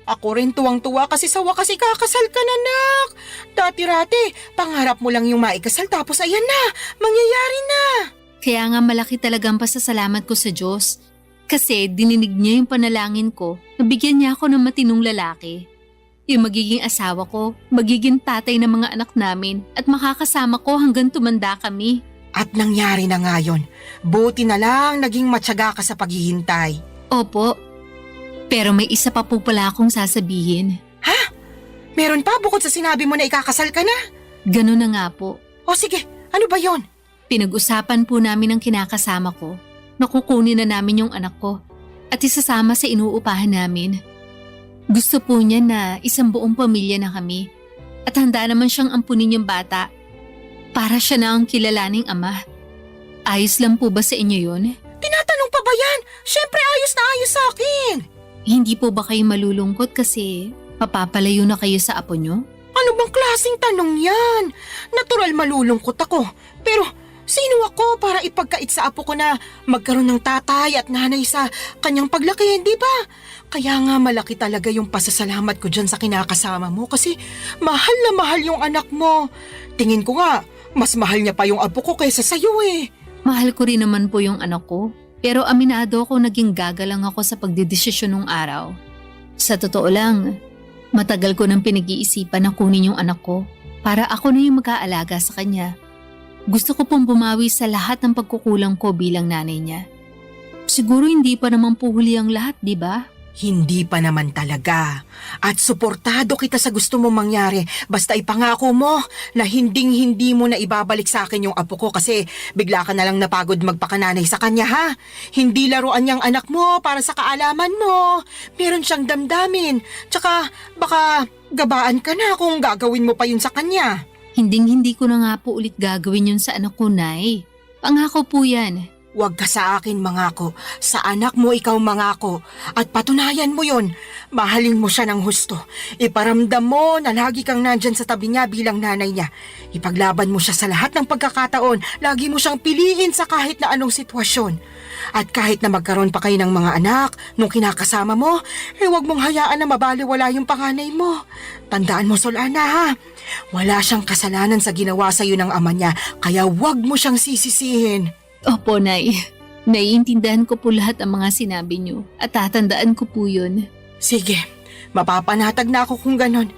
Ako rin tuwang-tuwa kasi sa wakas ikakasal ka na, nak. Dati-rati, pangarap mo lang yung maikasal tapos ayan na, mangyayari na. Kaya nga malaki talagang pasasalamat ko sa Diyos. Kasi dininig niya yung panalangin ko, nabigyan niya ako ng matinong lalaki. Yung magiging asawa ko, magiging tatay ng mga anak namin at makakasama ko hanggang tumanda kami. At nangyari na nga yun. Buti na lang naging matyaga ka sa paghihintay. Opo, pero may isa pa po pala akong sasabihin. Ha? Meron pa bukod sa sinabi mo na ikakasal ka na? Ganun na nga po. O sige, ano ba yon? Pinag-usapan po namin ang kinakasama ko. Nakukunin na namin yung anak ko at isasama sa inuupahan namin. Gusto po niya na isang buong pamilya na kami at handa naman siyang ampunin yung bata para siya na ang kilalaning ama. Ayos lang po ba sa inyo yun? Tinatanong pa ba yan? Siyempre ayos na ayos sa akin. Hindi po ba kayo malulungkot kasi mapapalayo na kayo sa apo nyo? Ano bang klaseng tanong yan? Natural malulungkot ako, pero sino ako para ipagkait sa apo ko na magkaroon ng tatay at nanay sa kanyang paglaki, di ba? Kaya nga malaki talaga yung pasasalamat ko dyan sa kinakasama mo kasi mahal na mahal yung anak mo. Tingin ko nga, mas mahal niya pa yung apo ko kaysa sa'yo Mahal ko rin naman po yung anak ko, pero aminado ako naging gagalang ako sa pagdedesisyon nung araw. Sa totoo lang, matagal ko nang pinag-iisipan na kunin yung anak ko para ako na yung mag-aalaga sa kanya. Gusto ko pong bumawi sa lahat ng pagkukulang ko bilang nanay niya. Siguro hindi pa naman po huli ang lahat, di ba? Hindi pa naman talaga. At suportado kita sa gusto mong mangyari. Basta ipangako mo na hinding-hindi mo na ibabalik sa akin yung apo ko kasi bigla ka na lang napagod magpakananay sa kanya, ha? Hindi laruan niyang anak mo para sa kaalaman mo. Meron siyang damdamin. Tsaka baka gabaan ka na kung gagawin mo pa yun sa kanya. Hinding-hindi ko na nga po ulit gagawin yun sa anak ko, Nay. Pangako po yan. Huwag ka sa akin mangako, sa anak mo ikaw mangako at patunayan mo yon. Mahalin mo siya ng husto. Iparamdam mo na lagi kang nandyan sa tabi niya bilang nanay niya. Ipaglaban mo siya sa lahat ng pagkakataon. Lagi mo siyang piliin sa kahit na anong sitwasyon. At kahit na magkaroon pa kayo ng mga anak nung kinakasama mo, huwag mong hayaan na mabaliwala yung panganay mo. Tandaan mo, Solana, ha? Wala siyang kasalanan sa ginawa sa iyo ng ama niya, kaya huwag mo siyang sisisihin. Opo, Nay. Naiintindihan ko po lahat ang mga sinabi niyo at tatandaan ko po yun. Sige, mapapanatag na ako kung ganon.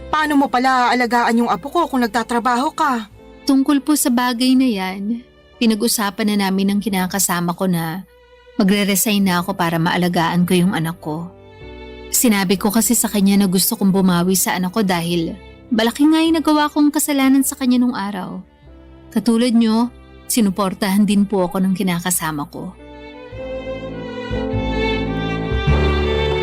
Paano mo pala aalagaan yung apo ko kung nagtatrabaho ka? Tungkol po sa bagay na yan, pinag-usapan na namin ng kinakasama ko na magre-resign na ako para maalagaan ko yung anak ko. Sinabi ko kasi sa kanya na gusto kong bumawi sa anak ko dahil malaki nga yung nagawa kong kasalanan sa kanya nung araw. Katulad niyo, sinuportahan din po ako ng kinakasama ko.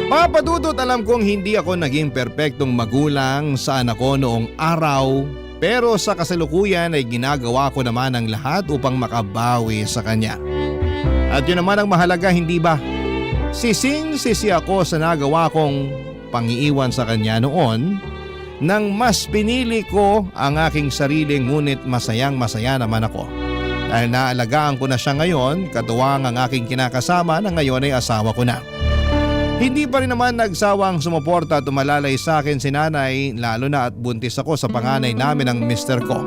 Papa Dudut, alam kong hindi ako naging perpektong magulang sa anak ko noong araw, pero sa kasalukuyan ay ginagawa ko naman ang lahat upang makabawi sa kanya. At yun naman ang mahalaga, hindi ba? Sising-sisi ako sa nagawa kong pangiiwan sa kanya noon nang mas pinili ko ang aking sarili, ngunit masayang-masaya naman ako. Dahil naalagaan ko na siya ngayon, katuwang ang aking kinakasama na ngayon ay asawa ko na. Hindi pa rin naman nagsawang sumuporta at umalalay sa akin si nanay, lalo na at buntis ako sa panganay namin ng mister ko.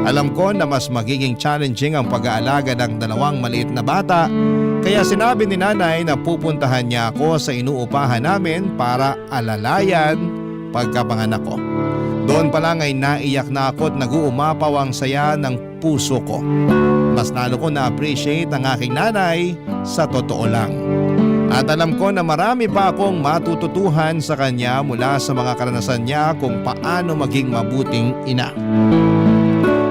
Alam ko na mas magiging challenging ang pag-aalaga ng dalawang maliit na bata, kaya sinabi ni nanay na pupuntahan niya ako sa inuupahan namin para alalayan pagkapanganak ko. Doon pa lang ay naiyak na ako at nag-uumapaw ang saya ng puso ko. Mas lalo ko na-appreciate ang aking nanay sa totoo lang. At alam ko na marami pa akong matututuhan sa kanya mula sa mga karanasan niya kung paano maging mabuting ina.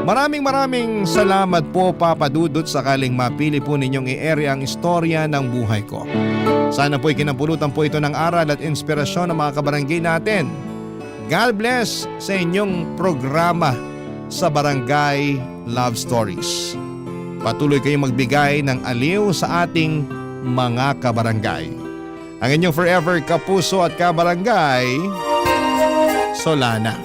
Maraming salamat po, Papa Dudut, sakaling mapili po ninyong i-ere ang istorya ng buhay ko. Sana po'y kinapulutan po ito ng aral at inspirasyon ng mga kabarangay natin. God bless sa inyong programa sa Barangay Love Stories. Patuloy kayong magbigay ng aliw sa ating mga kabarangay. Ang inyong forever kapuso at kabarangay, Solana.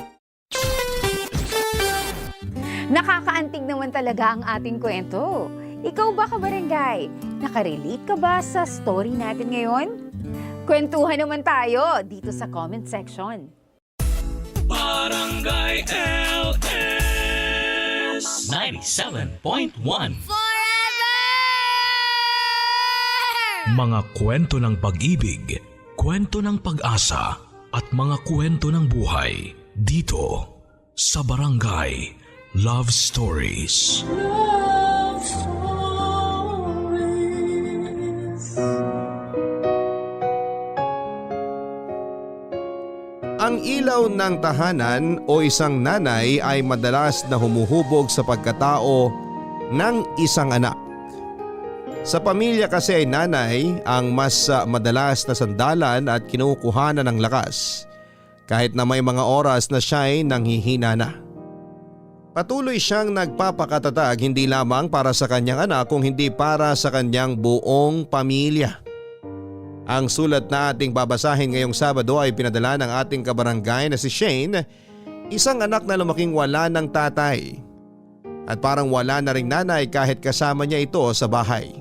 Nakakaantig naman talaga ang ating kwento. Ikaw ba, kabarangay? Nakarelate ka ba sa story natin ngayon? Kwentuhan naman tayo dito sa comment section. Barangay LS 97.1. Mga kwento ng pag-ibig, kwento ng pag-asa at mga kwento ng buhay dito sa Barangay Love Stories. Love Stories. Ang ilaw ng tahanan o isang nanay ay madalas na humuhubog sa pagkatao ng isang anak. Sa pamilya kasi ay nanay ang mas madalas na sandalan at kinukuhanan ng lakas, kahit na may mga oras na siya ay nanghihina na. Patuloy siyang nagpapakatatag hindi lamang para sa kanyang anak kung hindi para sa kanyang buong pamilya. Ang sulat na ating babasahin ngayong Sabado ay pinadala ng ating kabarangay na si Shane, isang anak na lumaking wala ng tatay. At parang wala na ring nanay kahit kasama niya ito sa bahay.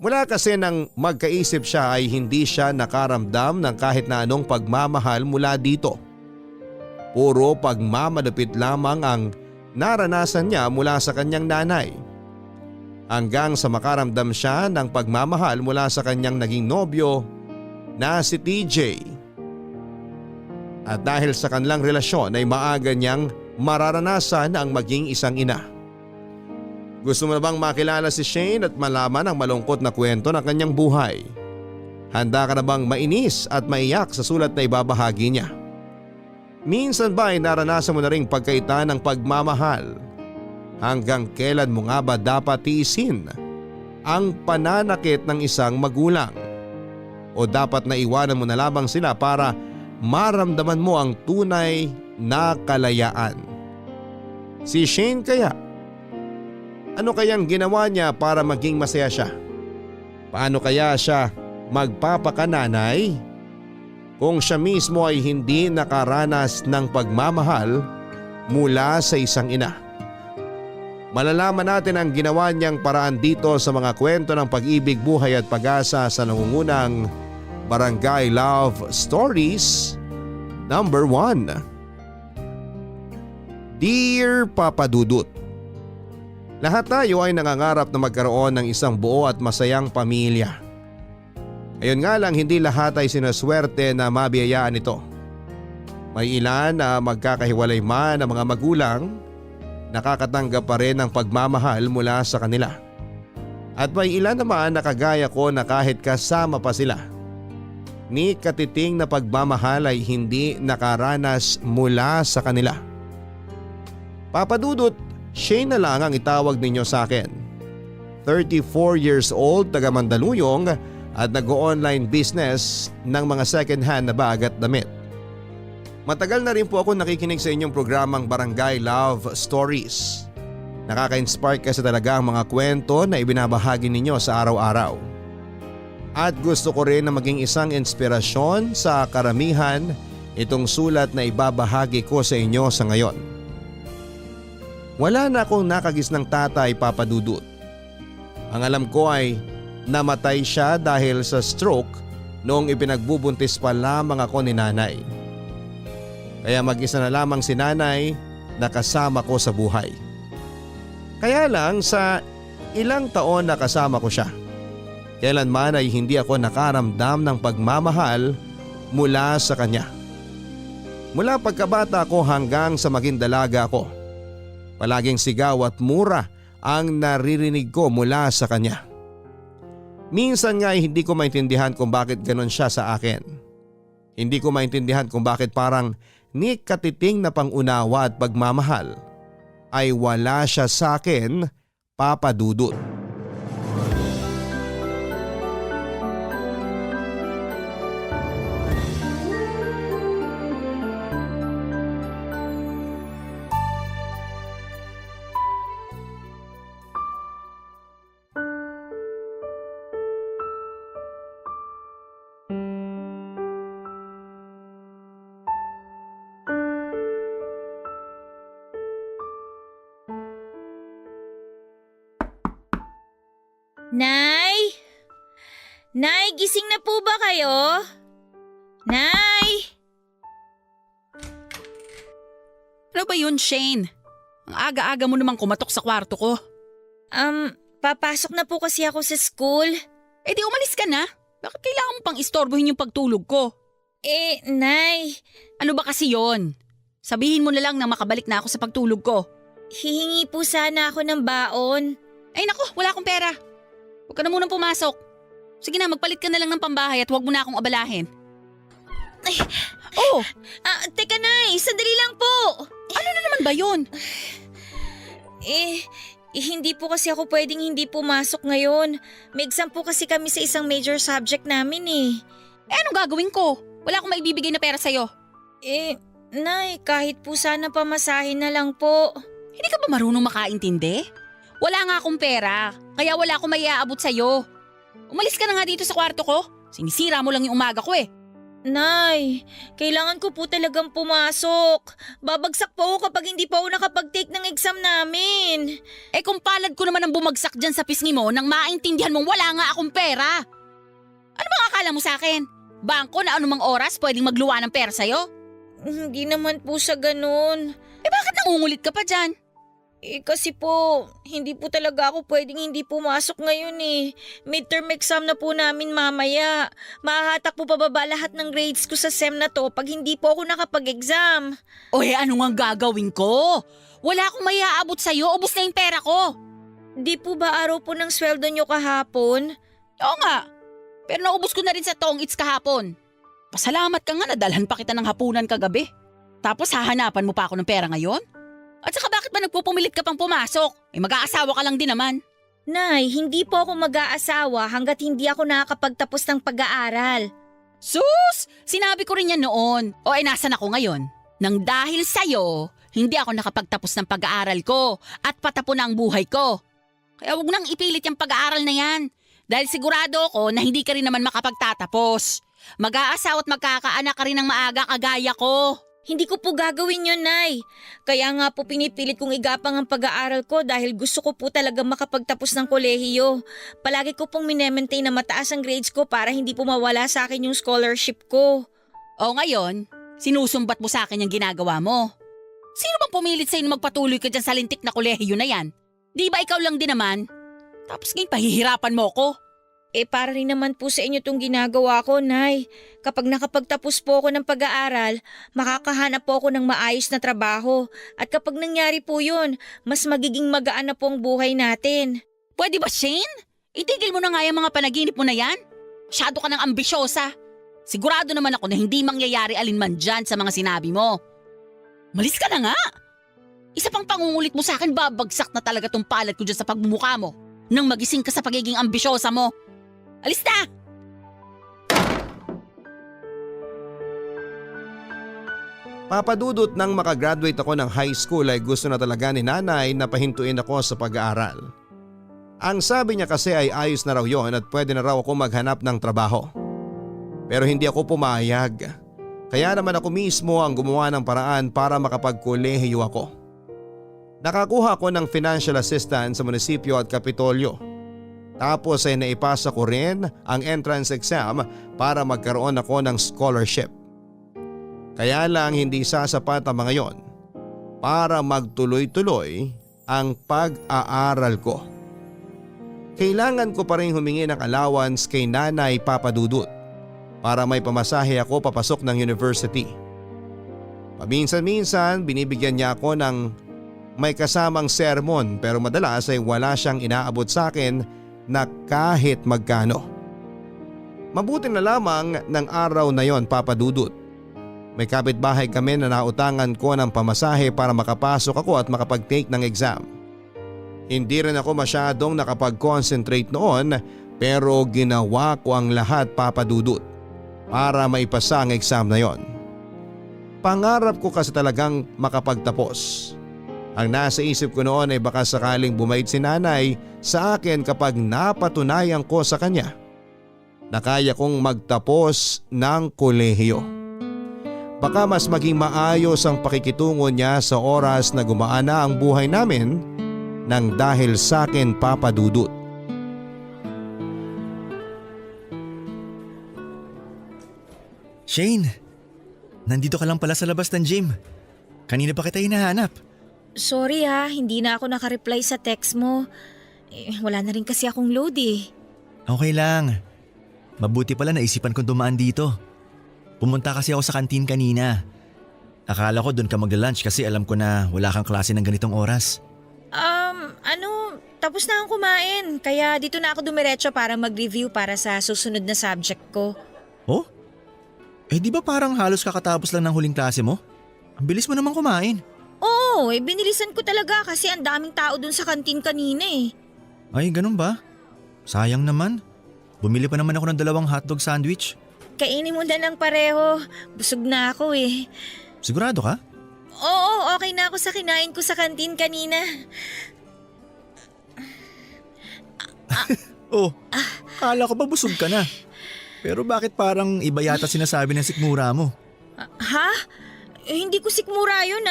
Mula kasi nang magkaisip siya ay hindi siya nakaramdam ng kahit na anong pagmamahal mula dito. Puro pagmamalupit lamang ang naranasan niya mula sa kanyang nanay. Hanggang sa makaramdam siya ng pagmamahal mula sa kanyang naging nobyo na si TJ. At dahil sa kanilang relasyon ay maaga niyang mararanasan ang maging isang ina. Gusto mo na bang makilala si Shane at malaman ang malungkot na kwento ng kanyang buhay? Handa ka na bang mainis at maiyak sa sulat na ibabahagi niya? Minsan ba ay naranasan mo na ring pagkaitan ng pagmamahal? Hanggang kailan mo nga ba dapat tiisin ang pananakit ng isang magulang? O dapat na iwanan mo na lamang sila para maramdaman mo ang tunay na kalayaan? Si Shane kaya? Ano kayang ginawa niya para maging masaya siya? Paano kaya siya magpapakananay kung siya mismo ay hindi nakaranas ng pagmamahal mula sa isang ina? Malalaman natin ang ginawa niyang paraan dito sa mga kwento ng pag-ibig, buhay at pag-asa sa nangungunang Barangay Love Stories number 1. Dear Papa Dudut, lahat tayo ay nangangarap na magkaroon ng isang buo at masayang pamilya. Ayun nga lang, hindi lahat ay sinaswerte na mabiyayaan ito. May ilan na magkakahiwalay man ang mga magulang, nakakatanggap pa rin ng pagmamahal mula sa kanila. At may ilan naman na kagaya ko na kahit kasama pa sila, ni katiting na pagmamahal ay hindi nakaranas mula sa kanila. Papa Dudut, Shane na lang ang itawag ninyo sa akin. 34 years old, taga Mandaluyong at nag-online business ng mga second hand na bag at damit. Matagal na rin po ako nakikinig sa inyong programang Barangay Love Stories. Nakaka-inspire kasi talaga ang mga kwento na ibinabahagi ninyo sa araw-araw. At gusto ko rin na maging isang inspirasyon sa karamihan itong sulat na ibabahagi ko sa inyo sa ngayon. Wala na akong nakagis ng tatay, Papa Dudut. Ang alam ko ay namatay siya dahil sa stroke noong ipinagbubuntis pa lamang ako ni nanay. Kaya mag-isa na lamang si nanay na kasama ko sa buhay. Kaya lang sa ilang taon na kasama ko siya, kailanman ay hindi ako nakaramdam ng pagmamahal mula sa kanya. Mula pagkabata ko hanggang sa maging dalaga ako, palaging sigaw at mura ang naririnig ko mula sa kanya. Minsan nga ay hindi ko maintindihan kung bakit ganon siya sa akin. Hindi ko maintindihan kung bakit parang ni katiting na pangunawa at pagmamahal ay wala siya sa akin, Papa Dudut. Nay? Nay, gising na po ba kayo? Nay? Ano ba yun, Shane? Ang aga-aga mo namang kumatok sa kwarto ko. Papasok na po kasi ako sa school. Eh di umalis ka na. Bakit kailangan mo pang istorbohin yung pagtulog ko? Nay, Ano ba kasi yon? Sabihin mo na lang na makabalik na ako sa pagtulog ko. hihingi po sana ako ng baon. Ay naku, wala akong pera. Huwag ka na munang pumasok. Sige na, magpalit ka na lang ng pambahay at huwag mo na akong abalahin. Ay, Oh, teka Nay, sandali lang po. ano na naman ba yun? Hindi po kasi ako pwedeng hindi pumasok ngayon. May exam po kasi kami sa isang major subject namin Anong gagawin ko? Wala akong maibibigay na pera sa'yo. Nay, kahit po sana pamasahin na lang po. Hindi ka ba marunong makaintindi? Wala nga akong pera, kaya wala akong maiaabot sa'yo. Umalis ka na nga dito sa kwarto ko. Sinisira mo lang yung umaga ko Nay, kailangan ko po talagang pumasok. Babagsak po ako kapag hindi po ako nakapag-take ng exam namin. Kung palad ko naman ang bumagsak dyan sa pisngi mo nang maintindihan mong wala nga akong pera. Ano bang akala mo sa akin? Bangko na anumang oras pwedeng magluwa ng pera sa'yo? Hindi naman po sa ganun. Bakit nangungulit ka pa dyan? Kasi po, hindi po talaga ako pwedeng hindi pumasok ngayon Midterm exam na po namin mamaya. Mahahatak po pababa lahat ng grades ko sa SEM na to pag hindi po ako nakapag-exam. Ano nga gagawin ko? Wala akong maiaabot sa'yo, ubos na yung pera ko. Di po ba araw po ng sweldo nyo kahapon? Oo nga. Pero naubos ko na rin sa Tong Eats kahapon. Pasalamat ka nga nadalhan pa kita ng hapunan kagabi. Tapos hahanapan mo pa ako ng pera ngayon? At saka bakit ba nagpupumilit ka pang pumasok? Mag-aasawa ka lang din naman. Nay, hindi po ako mag-aasawa hanggat hindi ako nakakapagtapos ng pag-aaral. Sus! Sinabi ko rin yan noon. O nasan ako ngayon? Nang dahil sa'yo, hindi ako nakapagtapos ng pag-aaral ko at patapon na ang buhay ko. Kaya huwag nang ipilit yung pag-aaral na yan. Dahil sigurado ako na hindi ka rin naman makapagtatapos. Mag-aasawa at magkakaanak ka rin ng maaga kagaya ko. Hindi ko po gagawin yun, Nay. Kaya nga po pinipilit kong igapang ang pag-aaral ko dahil gusto ko po talaga makapagtapos ng kolehiyo. Palagi ko pong minemaintain na mataas ang grades ko para hindi po mawala sa akin yung scholarship ko. O ngayon, sinusumbat mo sa akin yung ginagawa mo. Sino bang pumilit sa'yo na magpatuloy ka dyan sa lintik na kolehiyo na yan? Di ba ikaw lang din naman? Tapos ngayon pahihirapan mo ko. Para rin naman po sa inyo itong ginagawa ko, Nay. Kapag nakapagtapos po ako ng pag-aaral, makakahanap po ako ng maayos na trabaho. At kapag nangyari po yun, mas magiging magaan na po ang buhay natin. Pwede ba, Shane? Itigil mo na nga yung mga panaginip mo na yan. Masyado ka ng ambisyosa. Sigurado naman ako na hindi mangyayari alinman dyan sa mga sinabi mo. Malis ka na nga. Isa pang pangungulit mo sa akin, babagsak na talaga tong palad ko dyan sa pagmumukha mo. Nang magising ka sa pagiging ambisyosa mo. Alis na! Papadudot nang makagraduate ako ng high school ay gusto na talaga ni nanay na pahintuin ako sa pag-aaral. Ang sabi niya kasi ay ayos na raw yon at pwede na raw ako maghanap ng trabaho. Pero hindi ako pumayag. Kaya naman ako mismo ang gumawa ng paraan para makapagkolehiyo ako. Nakakuha ko ng financial assistance sa munisipyo at Kapitolyo. Tapos ay naipasa ko rin ang entrance exam para magkaroon ako ng scholarship. Kaya lang hindi sasapat ang mga yon para magtuloy-tuloy ang pag-aaral ko. Kailangan ko pa rin humingi ng allowance kay Nanay Papadudut para may pamasahe ako papasok ng university. Paminsan-minsan binibigyan niya ako ng may kasamang sermon pero madalas ay wala siyang inaabot sa akin na kahit magkano. Mabuti na lamang ng araw na yon, Papadudut. May kapitbahay kami na nautangan ko ng pamasahe para makapasok ako at makapag-take ng exam. Hindi rin ako masyadong nakapag-concentrate noon pero ginawa ko ang lahat, Papadudut, para maipasa ang exam na yon. Pangarap ko kasi talagang makapagtapos. Ang nasa isip ko noon ay baka sakaling bumait si nanay sa akin kapag napatunayan ko sa kanya na kaya kong magtapos ng kolehiyo. Baka mas maging maayos ang pakikitungo niya sa oras na gumaan na ang buhay namin nang dahil sa akin, Papadudut. Shane, nandito ka lang pala sa labas ng gym. Kanina pa kita hinahanap. Sorry hindi na ako nakareply sa text mo. Wala na rin kasi akong load eh. Okay lang. Mabuti pala naisipan kong dumaan dito. Pumunta kasi ako sa kantin kanina. Akala ko doon ka magla-lunch kasi alam ko na wala kang klase ng ganitong oras. Tapos na akong kumain. Kaya dito na ako dumiretso para mag-review para sa susunod na subject ko. Oh? Di ba parang halos kakatapos lang ng huling klase mo? Ang bilis mo naman kumain. Oo, binilisan ko talaga kasi ang daming tao dun sa kantin kanina eh. Ay, ganun ba? Sayang naman. Bumili pa naman ako ng 2 hotdog sandwich. Kainin mo na lang pareho. Busog na ako eh. Sigurado ka? Oo, okay na ako sa kinain ko sa kantin kanina. Kala ko ba busog ka na? Pero bakit parang iba yata sinasabi ng sikmura mo? Ha? Hindi ko sikmura yun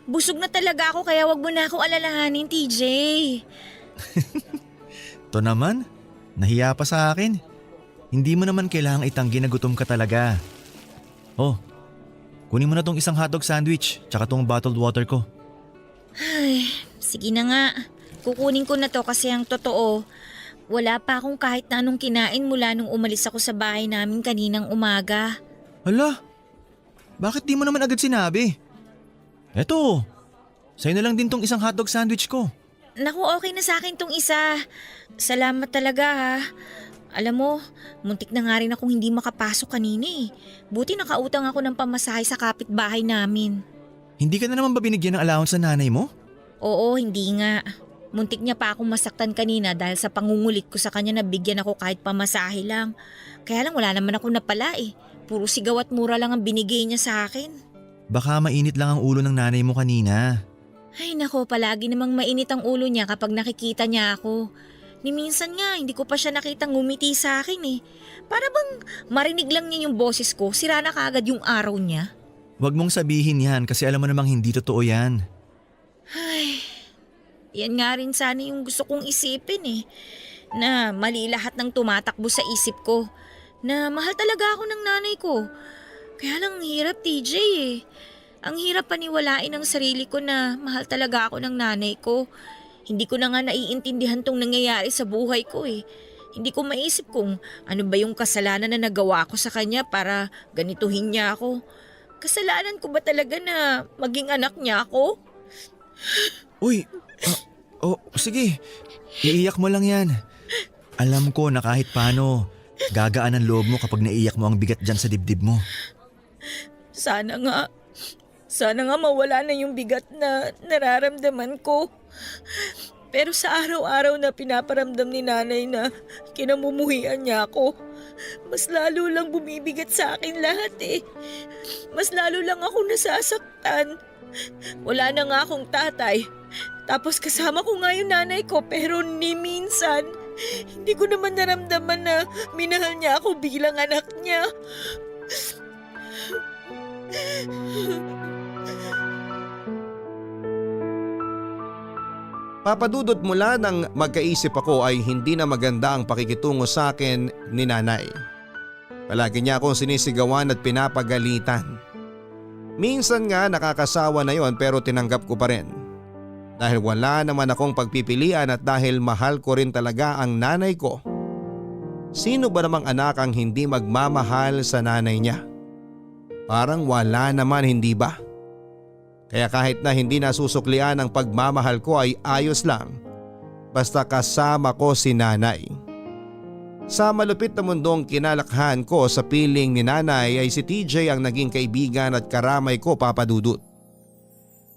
Busog na talaga ako kaya wag mo na akong alalahanin, TJ. To naman, nahiya pa sa akin. Hindi mo naman kailangang itanggi na gutom ka talaga. Oh, kunin mo na tong isang hotdog sandwich tsaka tong bottled water ko. Ay, sige na nga. Kukunin ko na to kasi ang totoo, wala pa akong kahit na anong kinain mula nung umalis ako sa bahay namin kaninang umaga. Hala, bakit di mo naman agad sinabi? Eto, sa'yo na lang din tong isang hotdog sandwich ko. Naku, okay na sa akin tong isa. Salamat talaga ha. Alam mo, muntik na nga rin akong hindi makapasok kanina eh. Buti nakautang ako ng pamasahe sa kapitbahay namin. Hindi ka na naman ba binigyan ng allowance sa nanay mo? Oo, hindi nga. Muntik niya pa akong masaktan kanina dahil sa pangungulit ko sa kanya na bigyan ako kahit pamasahe lang. Kaya lang wala naman ako napala eh. Puro sigaw at mura lang ang binigay niya sa akin. Baka mainit lang ang ulo ng nanay mo kanina. Ay nako, palagi namang mainit ang ulo niya kapag nakikita niya ako. Ni minsan nga, hindi ko pa siya nakitang ngumiti sa akin eh. Para bang marinig lang niya yung boses ko, sira na kaagad yung araw niya. Huwag mong sabihin yan kasi alam mo namang hindi totoo yan. Ay, yan nga rin sana yung gusto kong isipin eh. Na mali lahat ng tumatakbo sa isip ko. Na mahal talaga ako ng nanay ko. Kaya lang ang hirap, TJ eh. Ang hirap paniwalain ang sarili ko na mahal talaga ako ng nanay ko. Hindi ko na nga naiintindihan tong nangyayari sa buhay ko eh. Hindi ko maisip kung ano ba yung kasalanan na nagawa ko sa kanya para ganituhin niya ako. Kasalanan ko ba talaga na maging anak niya ako? Uy, sige. Iiyak mo lang yan. Alam ko na kahit paano, gagaan ang loob mo kapag naiyak mo ang bigat dyan sa dibdib mo. Sana nga mawala na yung bigat na nararamdaman ko. Pero sa araw-araw na pinaparamdam ni nanay na kinamumuhian niya ako, mas lalo lang bumibigat sa akin lahat eh. Mas lalo lang ako nasasaktan. Wala na nga akong tatay. Tapos kasama ko nga yung nanay ko pero ni minsan, hindi ko naman naramdaman na minahal niya ako bilang anak niya. Papadudot mula nang magkaisip ako ay hindi na maganda ang pakikitungo sa akin ni nanay. Palagi niya akong sinisigawan at pinapagalitan. Minsan nga nakakasawa na yon pero tinanggap ko pa rin. Dahil wala naman akong pagpipilian at dahil mahal ko rin talaga ang nanay ko. Sino ba namang anak ang hindi magmamahal sa nanay niya? Parang wala naman, hindi ba? Kaya kahit na hindi nasusuklian ang pagmamahal ko ay ayos lang basta kasama ko si nanay. Sa malupit na mundong kinalakhan ko sa piling ni nanay ay si TJ ang naging kaibigan at karamay ko, Papadudot.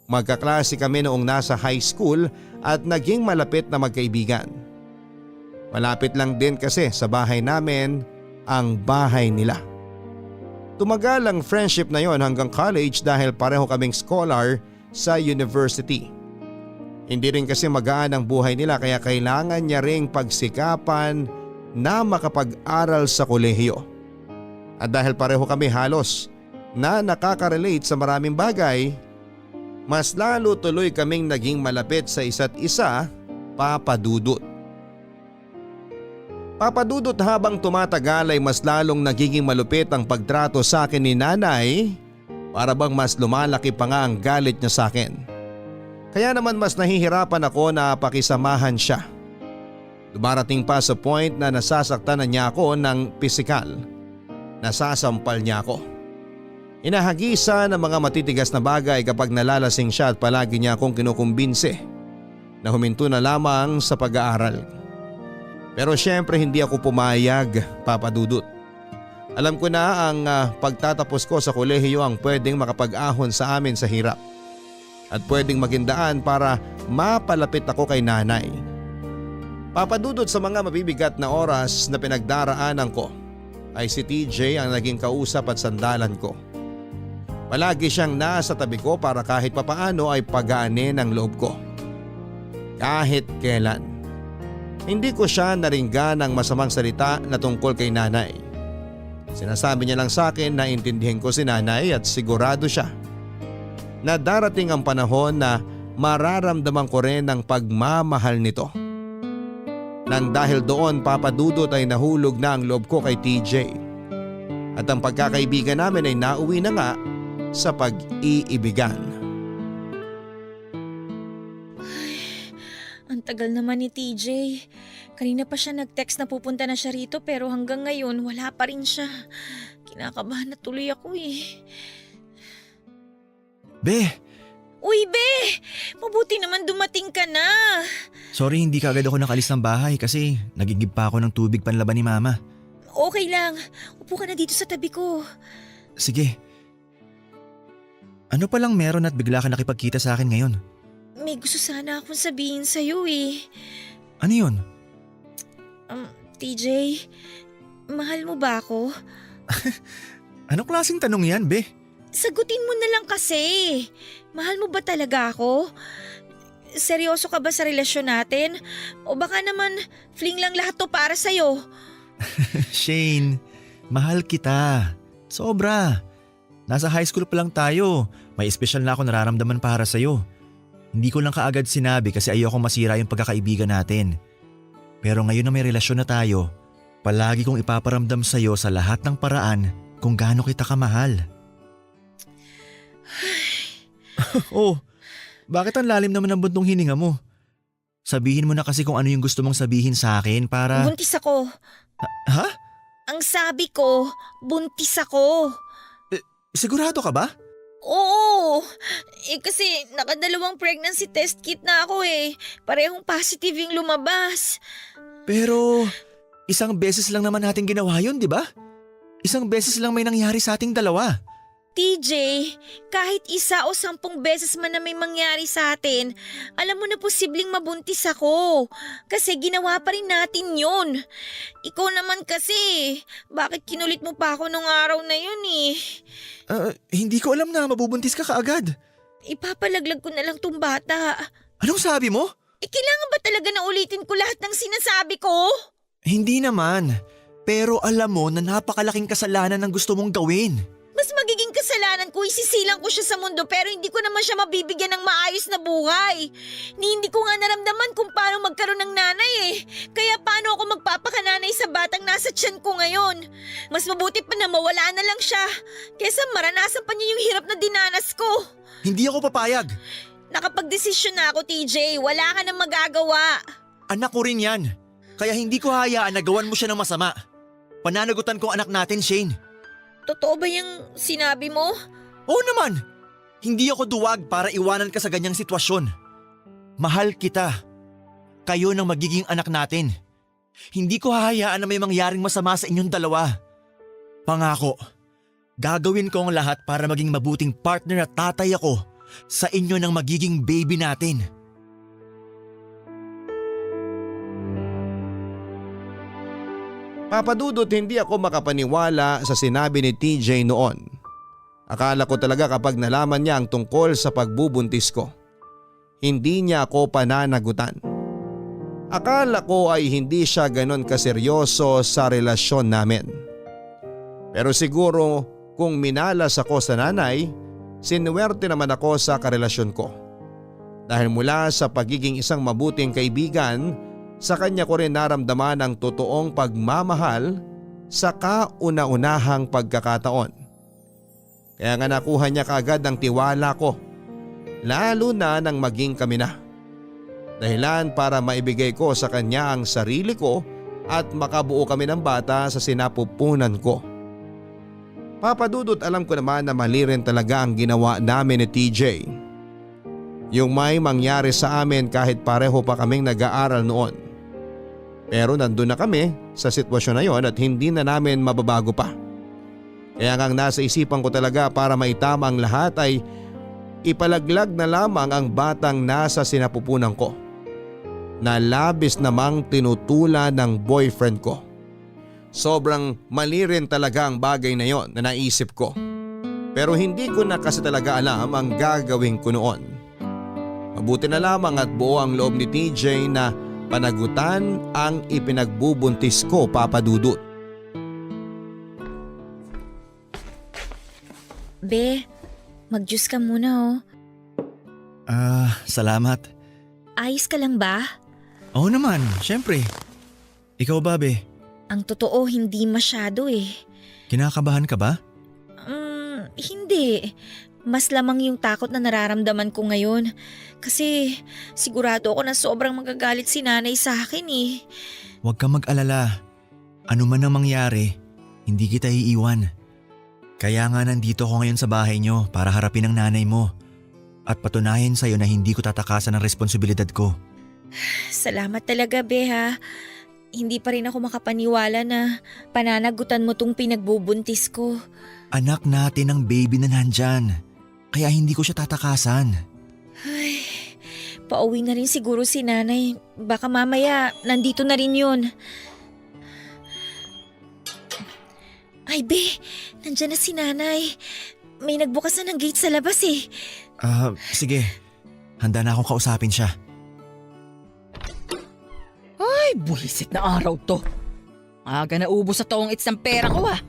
Magkaklase kami noong nasa high school at naging malapit na magkaibigan. Malapit lang din kasi sa bahay namin ang bahay nila. Tumagal ang friendship na yon hanggang college dahil pareho kaming scholar sa university. Hindi rin kasi magaan ang buhay nila kaya kailangan niya ring pagsikapan na makapag-aral sa kolehiyo. At dahil pareho kami halos na nakaka-relate sa maraming bagay, mas lalo tuloy kaming naging malapit sa isa't isa, Papadudot. Papadudot, habang tumatagal ay mas lalong nagiging malupit ang pagtrato sa akin ni nanay, para bang mas lumalaki pa nga ang galit niya sa akin. Kaya naman mas nahihirapan ako na pakisamahan siya. Dumarating pa sa point na nasasaktan na niya ako ng pisikal. Nasasampal niya ako. Inahagisa ng mga matitigas na bagay kapag nalalasing siya at palagi niya akong kinukumbinse na huminto na lamang sa pag-aaral. Pero syempre hindi ako pumayag, Papadudot. Alam ko na ang pagtatapos ko sa kolehiyo ang pwedeng makapag-ahon sa amin sa hirap. At pwedeng maging daan para mapalapit ako kay nanay. Papadudot, sa mga mabibigat na oras na pinagdaraanan ko ay si TJ ang naging kausap at sandalan ko. Palagi siyang nasa tabi ko para kahit papaano ay pagaanin ang loob ko. Kahit kailan. Hindi ko siya naringgan ng masamang salita na tungkol kay nanay. Sinasabi niya lang sa akin na intindihin ko si nanay at sigurado siya na darating ang panahon na mararamdaman ko rin ang pagmamahal nito. Nang dahil doon, Papadudot, ay nahulog na ang loob ko kay TJ. At ang pagkakaibigan namin ay nauwi na nga sa pag-iibigan. Ang tagal naman ni TJ. Kanina pa siya nag-text na pupunta na siya rito pero hanggang ngayon wala pa rin siya. Kinakabahan na tuloy ako eh. Be, Uy, Be! Mabuti naman dumating ka na. Sorry hindi ka agad ako nakalis ng bahay kasi nagigib pa ako ng tubig panlaban ni Mama. Okay lang. Upo ka na dito sa tabi ko. Sige. Ano palang meron at bigla ka nakipagkita sa akin ngayon? May gusto sana akong sabihin sa'yo eh. Ano yun? TJ, mahal mo ba ako? Anong klaseng tanong yan, be? Sagutin mo na lang kasi. Mahal mo ba talaga ako? Seryoso ka ba sa relasyon natin? O baka naman fling lang lahat to para sa'yo? Shane, mahal kita. Sobra. Nasa high school pa lang tayo. May espesyal na ako nararamdaman para sa'yo. Hindi ko lang kaagad sinabi kasi ayoko masira yung pagkakaibigan natin. Pero ngayon na may relasyon na tayo, palagi kong ipaparamdam sa'yo sa lahat ng paraan kung gaano kita kamahal. Oh, bakit ang lalim naman ng buntong hininga mo? Sabihin mo na kasi kung ano yung gusto mong sabihin sa akin para… Buntis ako. Ha? Ang sabi ko, buntis ako. Sigurado ka ba? Oo. Kasi nakadalawang pregnancy test kit na ako eh. Parehong positive yung lumabas. Pero isang beses lang naman natin ginawa yun, di ba? Isang beses lang may nangyari sa ating dalawa. TJ, kahit 1 o 10 beses man na may mangyari sa atin, alam mo na posibleng mabuntis ako. Kasi ginawa pa rin natin yun. Ikaw naman kasi, bakit kinulit mo pa ako nung araw na yun eh? Hindi ko alam na mabubuntis ka kaagad. Ipapalaglag ko na lang tong bata. Anong sabi mo? Kailangan ba talaga na ulitin ko lahat ng sinasabi ko? Hindi naman. Pero alam mo na napakalaking kasalanan ang gusto mong gawin. Mas magiging kasalanan ko isisilang ko siya sa mundo pero hindi ko naman siya mabibigyan ng maayos na buhay. Hindi ko nga naramdaman kung paano magkaroon ng nanay eh. Kaya paano ako magpapakananay sa batang nasa tiyan ko ngayon? Mas mabuti pa na mawala na lang siya kaysa maranasan pa niya yung hirap na dinanas ko. Hindi ako papayag. Nakapagdesisyon na ako, TJ. Wala ka nang magagawa. Anak ko rin yan. Kaya hindi ko hayaan na gawan mo siya ng masama. Pananagutan ko ang anak natin, Shane. Totoo ba yung sinabi mo? Oo naman. Hindi ako duwag para iwanan ka sa ganyang sitwasyon. Mahal kita. Kayo nang magiging anak natin. Hindi ko hahayaan na may mangyaring masama sa inyong dalawa. Pangako, gagawin ko ang lahat para maging mabuting partner at tatay ako sa inyo ng magiging baby natin. Papadudot, hindi ako makapaniwala sa sinabi ni TJ noon. Akala ko talaga kapag nalaman niya ang tungkol sa pagbubuntis ko, hindi niya ako pananagutan. Akala ko ay hindi siya ganon kaseryoso sa relasyon namin. Pero siguro kung minalas ako sa nanay, sinuwerte naman ako sa karelasyon ko. Dahil mula sa pagiging isang mabuting kaibigan, sa kanya ko rin naramdaman ang totoong pagmamahal sa kauna-unahang pagkakataon. Kaya nga nakuha niya kaagad ang tiwala ko, lalo na nang maging kami na. Dahilan para maibigay ko sa kanya ang sarili ko at makabuo kami ng bata sa sinapupunan ko. Papadudot, alam ko naman na mali rin talaga ang ginawa namin ni TJ. Yung may mangyari sa amin kahit pareho pa kaming nag-aaral noon. Pero nandun na kami sa sitwasyon na yon at hindi na namin mababago pa. Kaya nga nasa isipan ko talaga para maitama ang lahat ay ipalaglag na lamang ang batang nasa sinapupunan ko, na labis namang tinutula ng boyfriend ko. Sobrang mali rin talaga ang bagay na yon na naisip ko. Pero hindi ko na kasi talaga alam ang gagawin ko noon. Mabuti na lamang at buo ang loob ni TJ na panagutan ang ipinagbubuntis ko, Papadudot. Be, mag-juice ka muna Salamat. Ayos ka lang ba? Oo naman, syempre. Ikaw ba, be? Ang totoo, hindi masyado eh. Kinakabahan ka ba? Hindi. Mas lamang yung takot na nararamdaman ko ngayon. Kasi sigurado ako na sobrang magagalit si nanay sa akin eh. Huwag kang mag-alala. Ano man ang mangyari, hindi kita iiwan. Kaya nga nandito ako ngayon sa bahay niyo para harapin ang nanay mo. at patunayan sa'yo na hindi ko tatakasan ang responsibilidad ko. Salamat talaga, Be, ha. Hindi pa rin ako makapaniwala na pananagutan mo tong pinagbubuntis ko. Anak natin ang baby na nandyan, kaya hindi ko siya tatakasan. Ay, pauwi na rin siguro si nanay. Baka mamaya nandito na rin yun. Ay, Be, nandyan na si nanay. May nagbukas na ng gate sa labas eh. Sige. Handa na akong kausapin siya. Ay, buhisit na araw to. Aga na ubos sa toong its ng pera ko ah.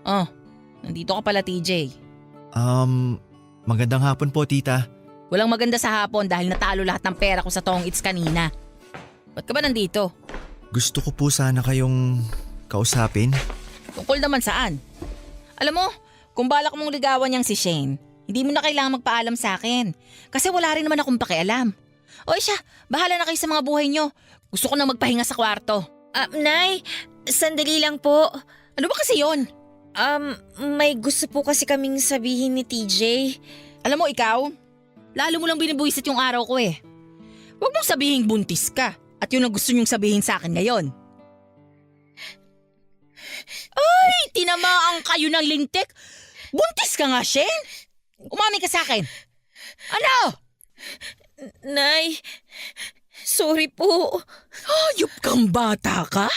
Oh, nandito ka pala, TJ. Magandang hapon po, tita. Walang maganda sa hapon dahil natalo lahat ng pera ko sa toong its kanina. Ba't ka ba nandito? Gusto ko po sana kayong kausapin. Tungkol naman saan? Alam mo, kung balak mong ligawan niyang si Shane, hindi mo na kailangang magpaalam sa akin. Kasi wala rin naman akong pakialam. O siya, bahala na kayo sa mga buhay niyo. Gusto ko na magpahinga sa kwarto. Nay, sandali lang po. Ano ba kasi yon? May gusto po kasi kaming sabihin ni TJ. Alam mo ikaw, lalo mo lang binibuisit yung araw ko eh. Huwag mong sabihin buntis ka at yun ang gusto niyong sabihin sa akin ngayon. Ay, tinamaan kayo ng lintik. Buntis ka nga, Shane. Umamin ka sa akin. Ano? Nay, sorry po. Hayop kang bata ka?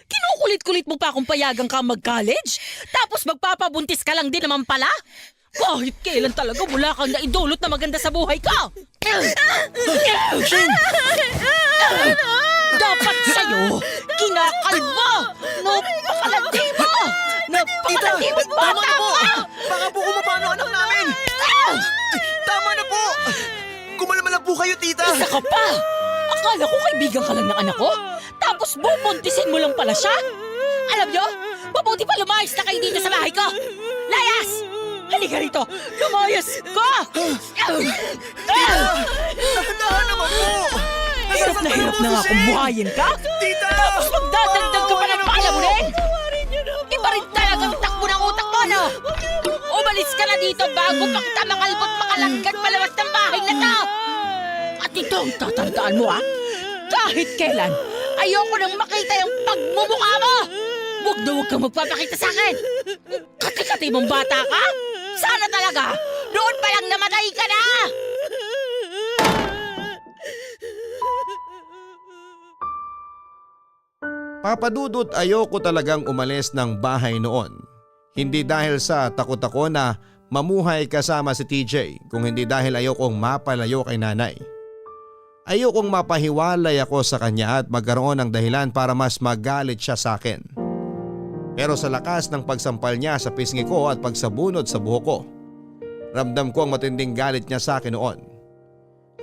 Kinukulit-kulit mo pa akong payagang ka mag-college? Tapos magpapabuntis ka lang din naman pala? Kahit kailan talaga wala kang naidulot na maganda sa buhay ko! Dapat sa'yo, kinakalbo! Napakalandi mo! Napakalandi mo, bata ka! Baka po kumapano anak namin! Tama na po! Kumalma lang po kayo, tita! Isa ka pa! Akala ko kaibigan ka lang ng anak ko? Tapos bubuntisin mo lang pala siya? Alam nyo, mabuti pa lumayas na kayo dito sa bahay ko! Layas! Halika rito! Lumayas ka! Dahan naman po! Hirap na nga kung buhayin ka! Tita! Tapos magdadagdag ka pa ng palamunin! Iba rin talaga ang takbo ng utak mo, no? Umalis ka na dito bago pa kita makalbot makalanggan palabas ng bahay na to! At ito ang tatandaan mo, ha? Kahit kailan, ayoko nang makita yung pagmumukha mo! Huwag na huwag kang magpapakita sa akin! Kati-kati mong bata ka? Sana talaga! Noon pa lang namatay ka na! Papadudot, ayoko talagang umalis ng bahay noon. Hindi dahil sa takot ako na mamuhay kasama si TJ, kung hindi dahil ayokong mapalayo kay nanay. Ayokong mapahiwalay ako sa kanya at magkaroon ng dahilan para mas magalit siya sa akin. Pero sa lakas ng pagsampal niya sa pisngi ko at pagsabunod sa buhok ko, ramdam ko ang matinding galit niya sa akin noon.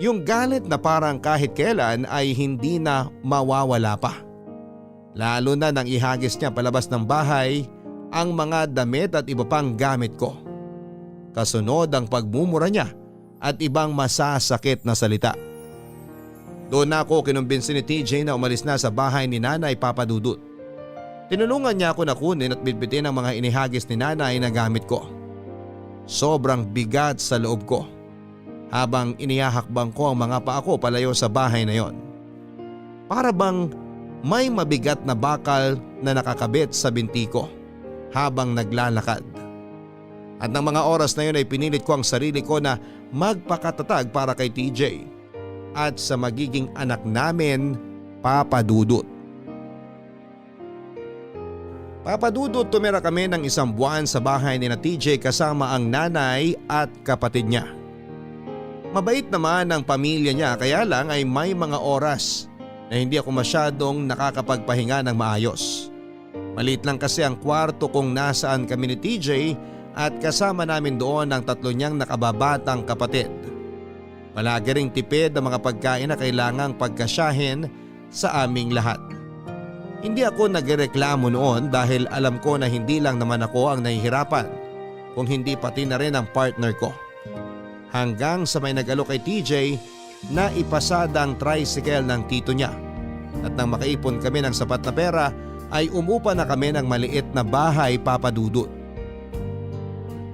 Yung galit na parang kahit kailan ay hindi na mawawala pa. Lalo na nang ihagis niya palabas ng bahay ang mga damit at iba pang gamit ko. Kasunod ang pagmumura niya at ibang masasakit na salita. Doon ako kinumbinsi ni TJ na umalis na sa bahay ni Nanay Papadudut. Tinulungan niya ako na kunin at bitbitin ang mga inihagis ni Nanay na gamit ko. Sobrang bigat sa loob ko habang inihahakbang ko ang mga paa ko palayo sa bahay na yon. Para bang may mabigat na bakal na nakakabit sa binti ko habang naglalakad. At ng mga oras na yun ay pinilit ko ang sarili ko na magpakatatag para kay TJ at sa magiging anak namin, Papadudut. Papadudut, tumira kami ng 1 buwan sa bahay ni na TJ kasama ang nanay at kapatid niya. Mabait naman ang pamilya niya, kaya lang ay may mga oras na hindi ako masyadong nakakapagpahinga ng maayos. Maliit lang kasi ang kwarto kung nasaan kami ni TJ at kasama namin doon ang 3 niyang nakababatang kapatid. Palagi ring tipid ang mga pagkain na kailangang pagkasyahin sa aming lahat. Hindi ako nagreklamo noon dahil alam ko na hindi lang naman ako ang nahihirapan, kung hindi pati na rin ang partner ko. Hanggang sa may nag-alok kay TJ na ipasada ang tricycle ng tito niya. At nang makaipon kami ng sapat na pera ay umupa na kami ng maliit na bahay, Papadudut.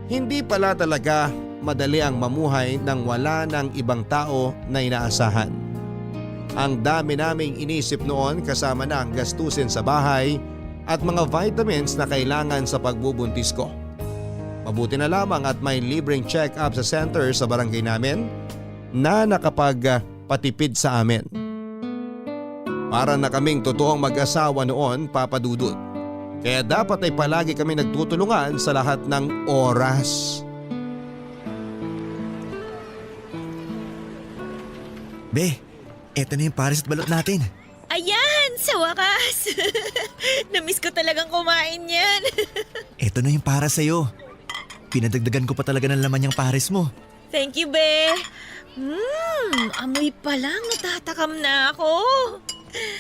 Hindi pala talaga madali ang mamuhay nang wala ng ibang tao na inaasahan. Ang dami naming inisip noon kasama na ang gastusin sa bahay at mga vitamins na kailangan sa pagbubuntis ko. Mabuti na lamang at may libreng check-up sa center sa barangay namin na nakapagpatipid sa amin. Para na kaming totoong mag-asawa noon, Papa Dudut. Kaya dapat ay palagi kami nagtutulungan sa lahat ng oras. Be, eto na yung pares at balot natin. Ayan! Sa wakas! Namiss ko talagang kumain yan. Eto na yung para sa'yo. Pinadagdagan ko pa talaga ng laman yung pares mo. Thank you, be. Amoy pa lang, natatakam na ako.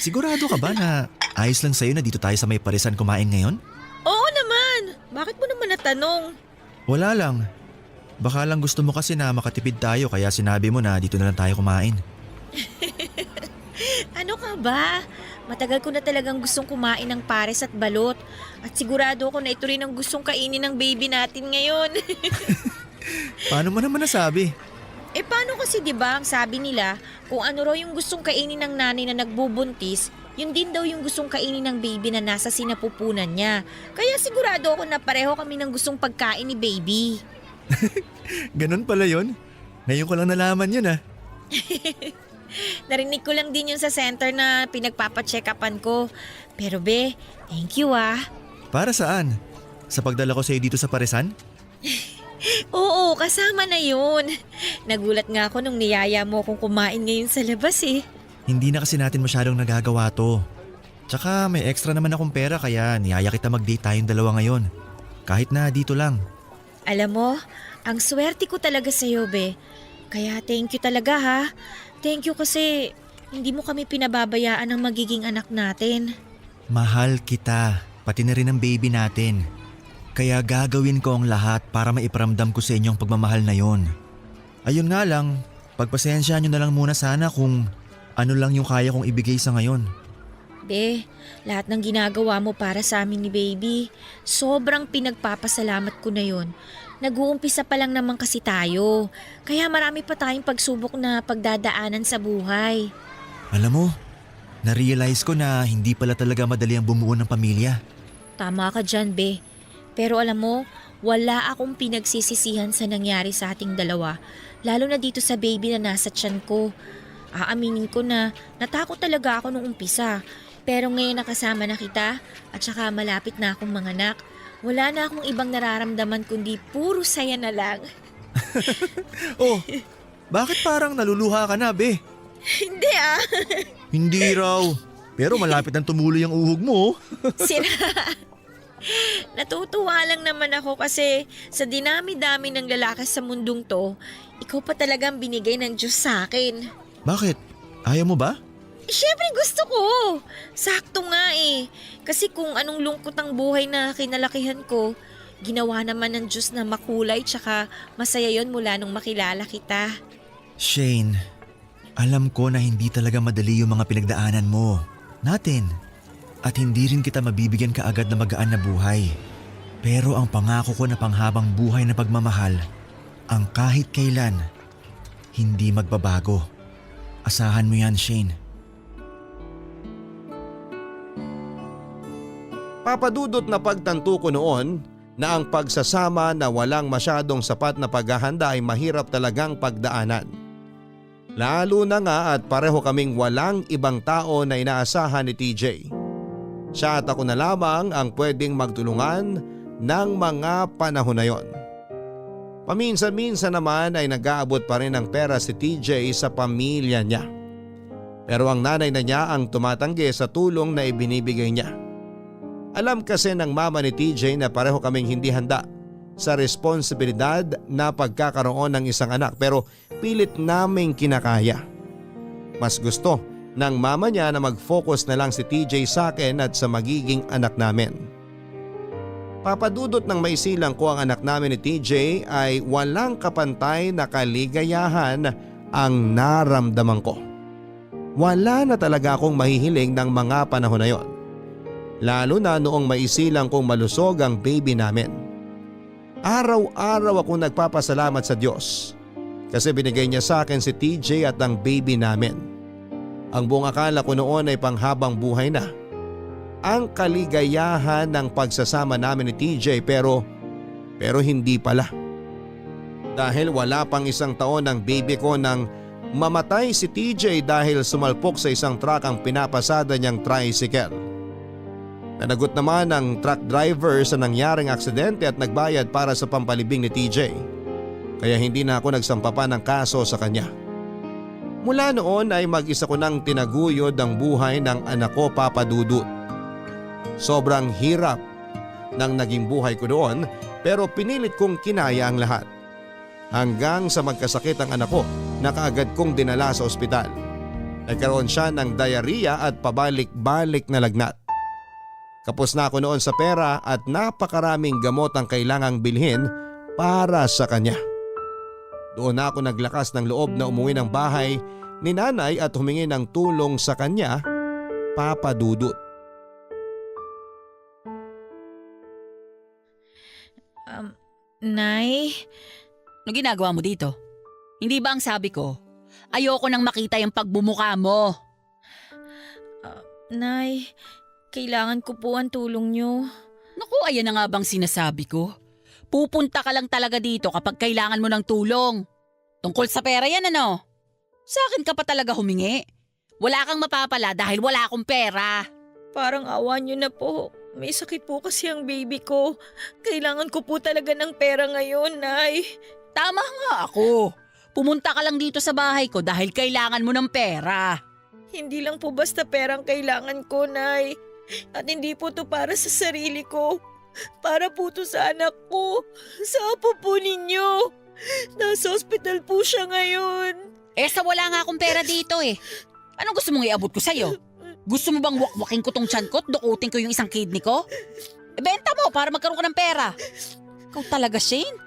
Sigurado ka ba na ayos lang sa'yo na dito tayo sa may parisan kumain ngayon? Oo naman. Bakit mo naman natanong? Wala lang. Baka lang gusto mo kasi na makatipid tayo kaya sinabi mo na dito na lang tayo kumain. Ano ka ba? Matagal ko na talagang gustong kumain ng pares at balot. At sigurado ko na ito rin ang gustong kainin ng baby natin ngayon. Paano mo naman nasabi? Paano kasi 'di ba ang sabi nila, kung ano raw yung gustong kainin ng nanay na nagbubuntis, yun din daw yung gustong kainin ng baby na nasa sinapupunan niya. Kaya sigurado ako na pareho kami ng gustong pagkain ni baby. Ganun pala yun? Ngayon ko lang nalaman yun ah. Narinig ko lang din yun sa center na pinagpapacheck-upan ko. Pero be, thank you ah. Para saan? Sa pagdala ko sa'yo dito sa parisan? Oo, kasama na yun. Nagulat nga ako nung niyaya mo akong kumain ngayon sa labas eh. Hindi na kasi natin masyadong nagagawa to. Tsaka may extra naman akong pera kaya niyaya kita mag-date tayong dalawa ngayon. Kahit na dito lang. Alam mo, ang swerte ko talaga sa'yo, be. Kaya thank you talaga ha. Thank you kasi hindi mo kami pinababayaan ng magiging anak natin. Mahal kita, pati na rin ang baby natin. Kaya gagawin ko ang lahat para maiparamdam ko sa inyo ang pagmamahal na yon. Ayun nga lang, pagpasensyahan nyo na lang muna sana kung ano lang yung kaya kong ibigay sa ngayon. Be, lahat ng ginagawa mo para sa amin ni baby, sobrang pinagpapasalamat ko na yon. Nag-uumpisa pa lang naman kasi tayo, kaya marami pa tayong pagsubok na pagdadaanan sa buhay. Alam mo, na-realize ko na hindi pala talaga madali ang bumuo ng pamilya. Tama ka dyan, be. Pero alam mo, wala akong pinagsisisihan sa nangyari sa ating dalawa, lalo na dito sa baby na nasa tiyan ko. Aaminin ko na natakot talaga ako nung umpisa, pero ngayon nakasama na kita at saka malapit na akong manganak. Wala na akong ibang nararamdaman kundi puro saya na lang. Oh, bakit parang naluluha ka na, be? Hindi ah. Hindi raw. Pero malapit ang tumuloy ang uhog mo. Sira. Natutuwa lang naman ako kasi sa dinami-dami ng lalaki sa mundong to, ikaw pa talagang binigay ng Diyos sa akin. Bakit? Ayaw mo ba? Siyempre gusto ko. Sakto nga eh. Kasi kung anong lungkot ang buhay na kinalakihan ko, ginawa naman ng Diyos na makulay tsaka masaya yon mula nung makilala kita. Shane, alam ko na hindi talaga madali yung mga pinagdaanan mo. Natin. At hindi rin kita mabibigyan kaagad na magaan na buhay. Pero ang pangako ko na panghabang buhay na pagmamahal, ang kahit kailan, hindi magbabago. Asahan mo yan, Shane. Papadudot na pagtanto ko noon na ang pagsasama na walang masyadong sapat na paghahanda ay mahirap talagang pagdaanan. Lalo na nga at pareho kaming walang ibang tao na inaasahan ni TJ. Siya at ako na lamang ang pwedeng magtulungan ng mga panahon na yon. Paminsan-minsan naman ay nag-aabot pa rin ng pera si TJ sa pamilya niya. Pero ang nanay na niya ang tumatanggi sa tulong na ibinibigay niya. Alam kasi ng mama ni TJ na pareho kaming hindi handa sa responsibilidad na pagkakaroon ng isang anak pero pilit naming kinakaya. Mas gusto ng mama niya na mag-focus na lang si TJ sa akin at sa magiging anak namin. Papadudot ng maisilang ko ang anak namin ni TJ ay walang kapantay na kaligayahan ang naramdaman ko. Wala na talaga akong mahihiling ng mga panahon na yon. Lalo na noong maisilang kong malusog ang baby namin. Araw-araw ako nagpapasalamat sa Diyos kasi binigay niya sa akin si TJ at ang baby namin. Ang buong akala ko noon ay panghabang buhay na. Ang kaligayahan ng pagsasama namin ni TJ pero hindi pala. Dahil wala pang isang taon ng baby ko nang mamatay si TJ dahil sumalpok sa isang truck ang pinapasada niyang tricycle. Nanagot naman ang truck driver sa nangyaring aksidente at nagbayad para sa pampalibing ni TJ. Kaya hindi na ako nagsampa pa ng kaso sa kanya. Mula noon ay mag-isa ko nang tinaguyod ang buhay ng anak ko, Papa Dudut. Sobrang hirap ng naging buhay ko doon pero pinilit kong kinaya ang lahat. Hanggang sa magkasakit ang anak ko na kaagad kong dinala sa ospital. Nagkaroon siya ng diarrhea at pabalik-balik na lagnat. Kapos na ako noon sa pera at napakaraming gamot ang kailangang bilhin para sa kanya. Doon na ako naglakas ng loob na umuwi ng bahay ni nanay at humingi ng tulong sa kanya, Papa Dudut. Nay? Ano ginagawa mo dito? Hindi ba ang sabi ko? Ayoko nang makita yung pagbumuka mo. Nay, kailangan ko po ang tulong niyo. Naku, ayan na nga bang sinasabi ko? Pupunta ka lang talaga dito kapag kailangan mo ng tulong. Tungkol sa pera yan ano? Sa akin ka pa talaga humingi. Wala kang mapapala dahil wala akong pera. Parang awa niyo na po. May sakit po kasi ang baby ko. Kailangan ko po talaga ng pera ngayon, Nay. Tama nga ako. Pumunta ka lang dito sa bahay ko dahil kailangan mo ng pera. Hindi lang po basta perang kailangan ko, Nay. At hindi po to para sa sarili ko. Para po to sa anak ko. Sa apo po ninyo. Nasa ospital po siya ngayon. Sa wala nga akong pera dito eh. Anong gusto mong iabot ko sa'yo? Gusto mo bang wakwakin ko tong tiyan ko at dukutin ko yung isang kidney ko? Benta mo para magkaroon ka ng pera. Ikaw talaga, Shane.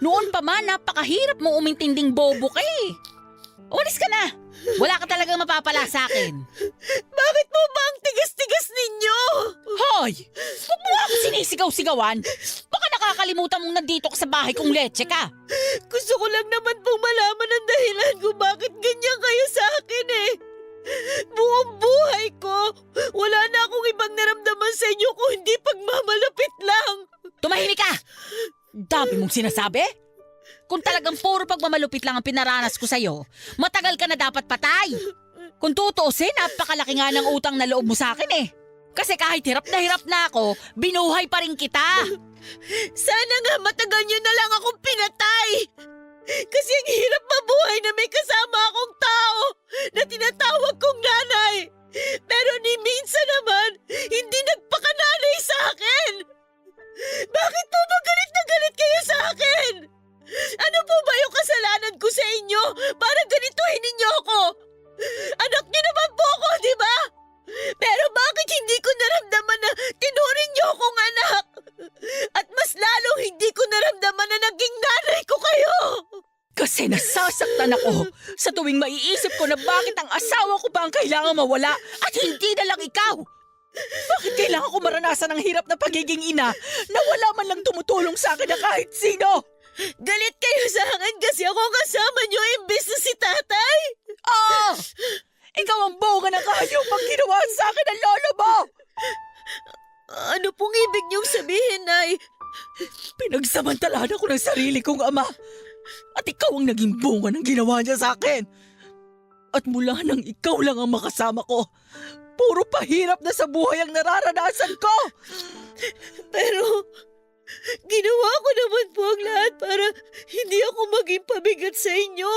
Noon pa man, napakahirap mo umintinding bobo ka eh. Umalis ka na. Wala ka talagang mapapala sa akin. Bakit mo ba ang tigas-tigas ninyo? Hoy! Huwag mo ako sinisigaw-sigawan. Baka nakakalimutan mong nandito ka sa bahay kung leche ka. Gusto ko lang naman pong malaman ang dahilan kung bakit ganyan kayo sa akin eh. Buong buhay ko, wala na akong ibang naramdaman sa inyo kung hindi pagmamalapit lang. Tumahimik ka! Dami mong sinasabi? Kung talagang puro pagmamalupit lang ang pinaranas ko sa'yo, matagal ka na dapat patay. Kung tutuusin, napakalaki nga ng utang na loob mo sa akin eh. Kasi kahit hirap na ako, binuhay pa rin kita. Sana nga matagal nyo na lang akong pinatay. Kasi ang hirap mabuhay na may kasama akong tao na tinatawag kong nanay. Pero ni minsan naman, hindi nagpakananay sa akin. Bakit po ba galit na galit kayo sa akin? Ano po ba yung kasalanan ko sa inyo para ganituhin ninyo ako? Anak niyo naman po ako, di ba? Pero bakit hindi ko naramdaman na tinuring niyo akong anak? At mas lalong hindi ko naramdaman na naging nanay ko kayo? Kasi nasasaktan ako sa tuwing maiisip ko na bakit ang asawa ko ba ang kailangan mawala at hindi na lang ikaw. Bakit kailangan ko maranasan ang hirap na pagiging ina na wala man lang tumutulong sa akin na kahit sino? Galit kayo sa akin kasi ako kasama niyo imbes na si tatay? Ah! Ikaw ang bunga ng kanyang pag ginawa sa akin ng lolo mo! Ano pong ibig niyong sabihin, Nay? Pinagsamantalahan ako ng sarili kong ama. At ikaw ang naging bunga ng ginawa niya sa akin. At mula nang ikaw lang ang makasama ko, puro pahirap na sa buhay ang nararanasan ko. Pero ginawa ko naman po ang lahat para hindi ako maging pabigat sa inyo.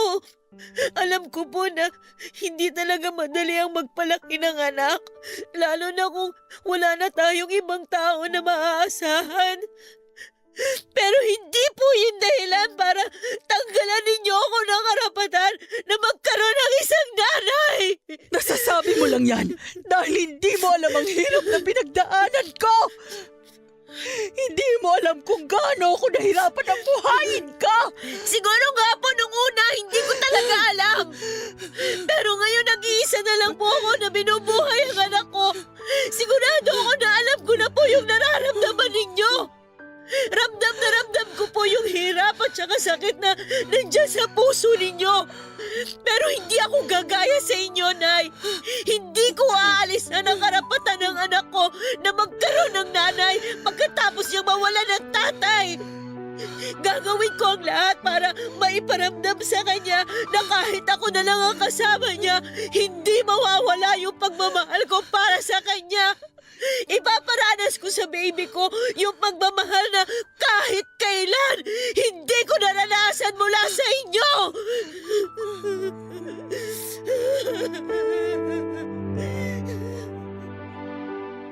Alam ko po na hindi talaga madali ang magpalaki ng anak, lalo na kung wala na tayong ibang tao na maaasahan. Pero hindi po yung dahilan para tanggalan ninyo ako ng karapatan na magkaroon ng isang nanay. Nasasabi mo lang yan dahil hindi mo alam ang hirap na pinagdaanan ko. Hindi mo alam kung gaano ako nahirapan ang buhayin ka. Siguro nga po nung una hindi ko talaga alam. Pero ngayon nag-iisa na lang po ako na binubuhay ang anak ko. Sigurado ako na alam ko na po yung nararamdaman ninyo. Ramdam na ramdam ko po pinakasakit na nandyan sa puso ninyo. Pero hindi ako gagaya sa inyo, Nay. Hindi ko aalis na ng karapatan ng anak ko na magkaroon ng nanay pagkatapos niyang mawalan ng tatay. Gagawin ko ang lahat para maiparamdam sa kanya na kahit ako na lang ang kasama niya, hindi mawawala yung pagmamahal ko para sa kanya. Ipaparanas ko sa baby ko yung pagmamahal na kahit kailan hindi ko naranasan mula sa inyo.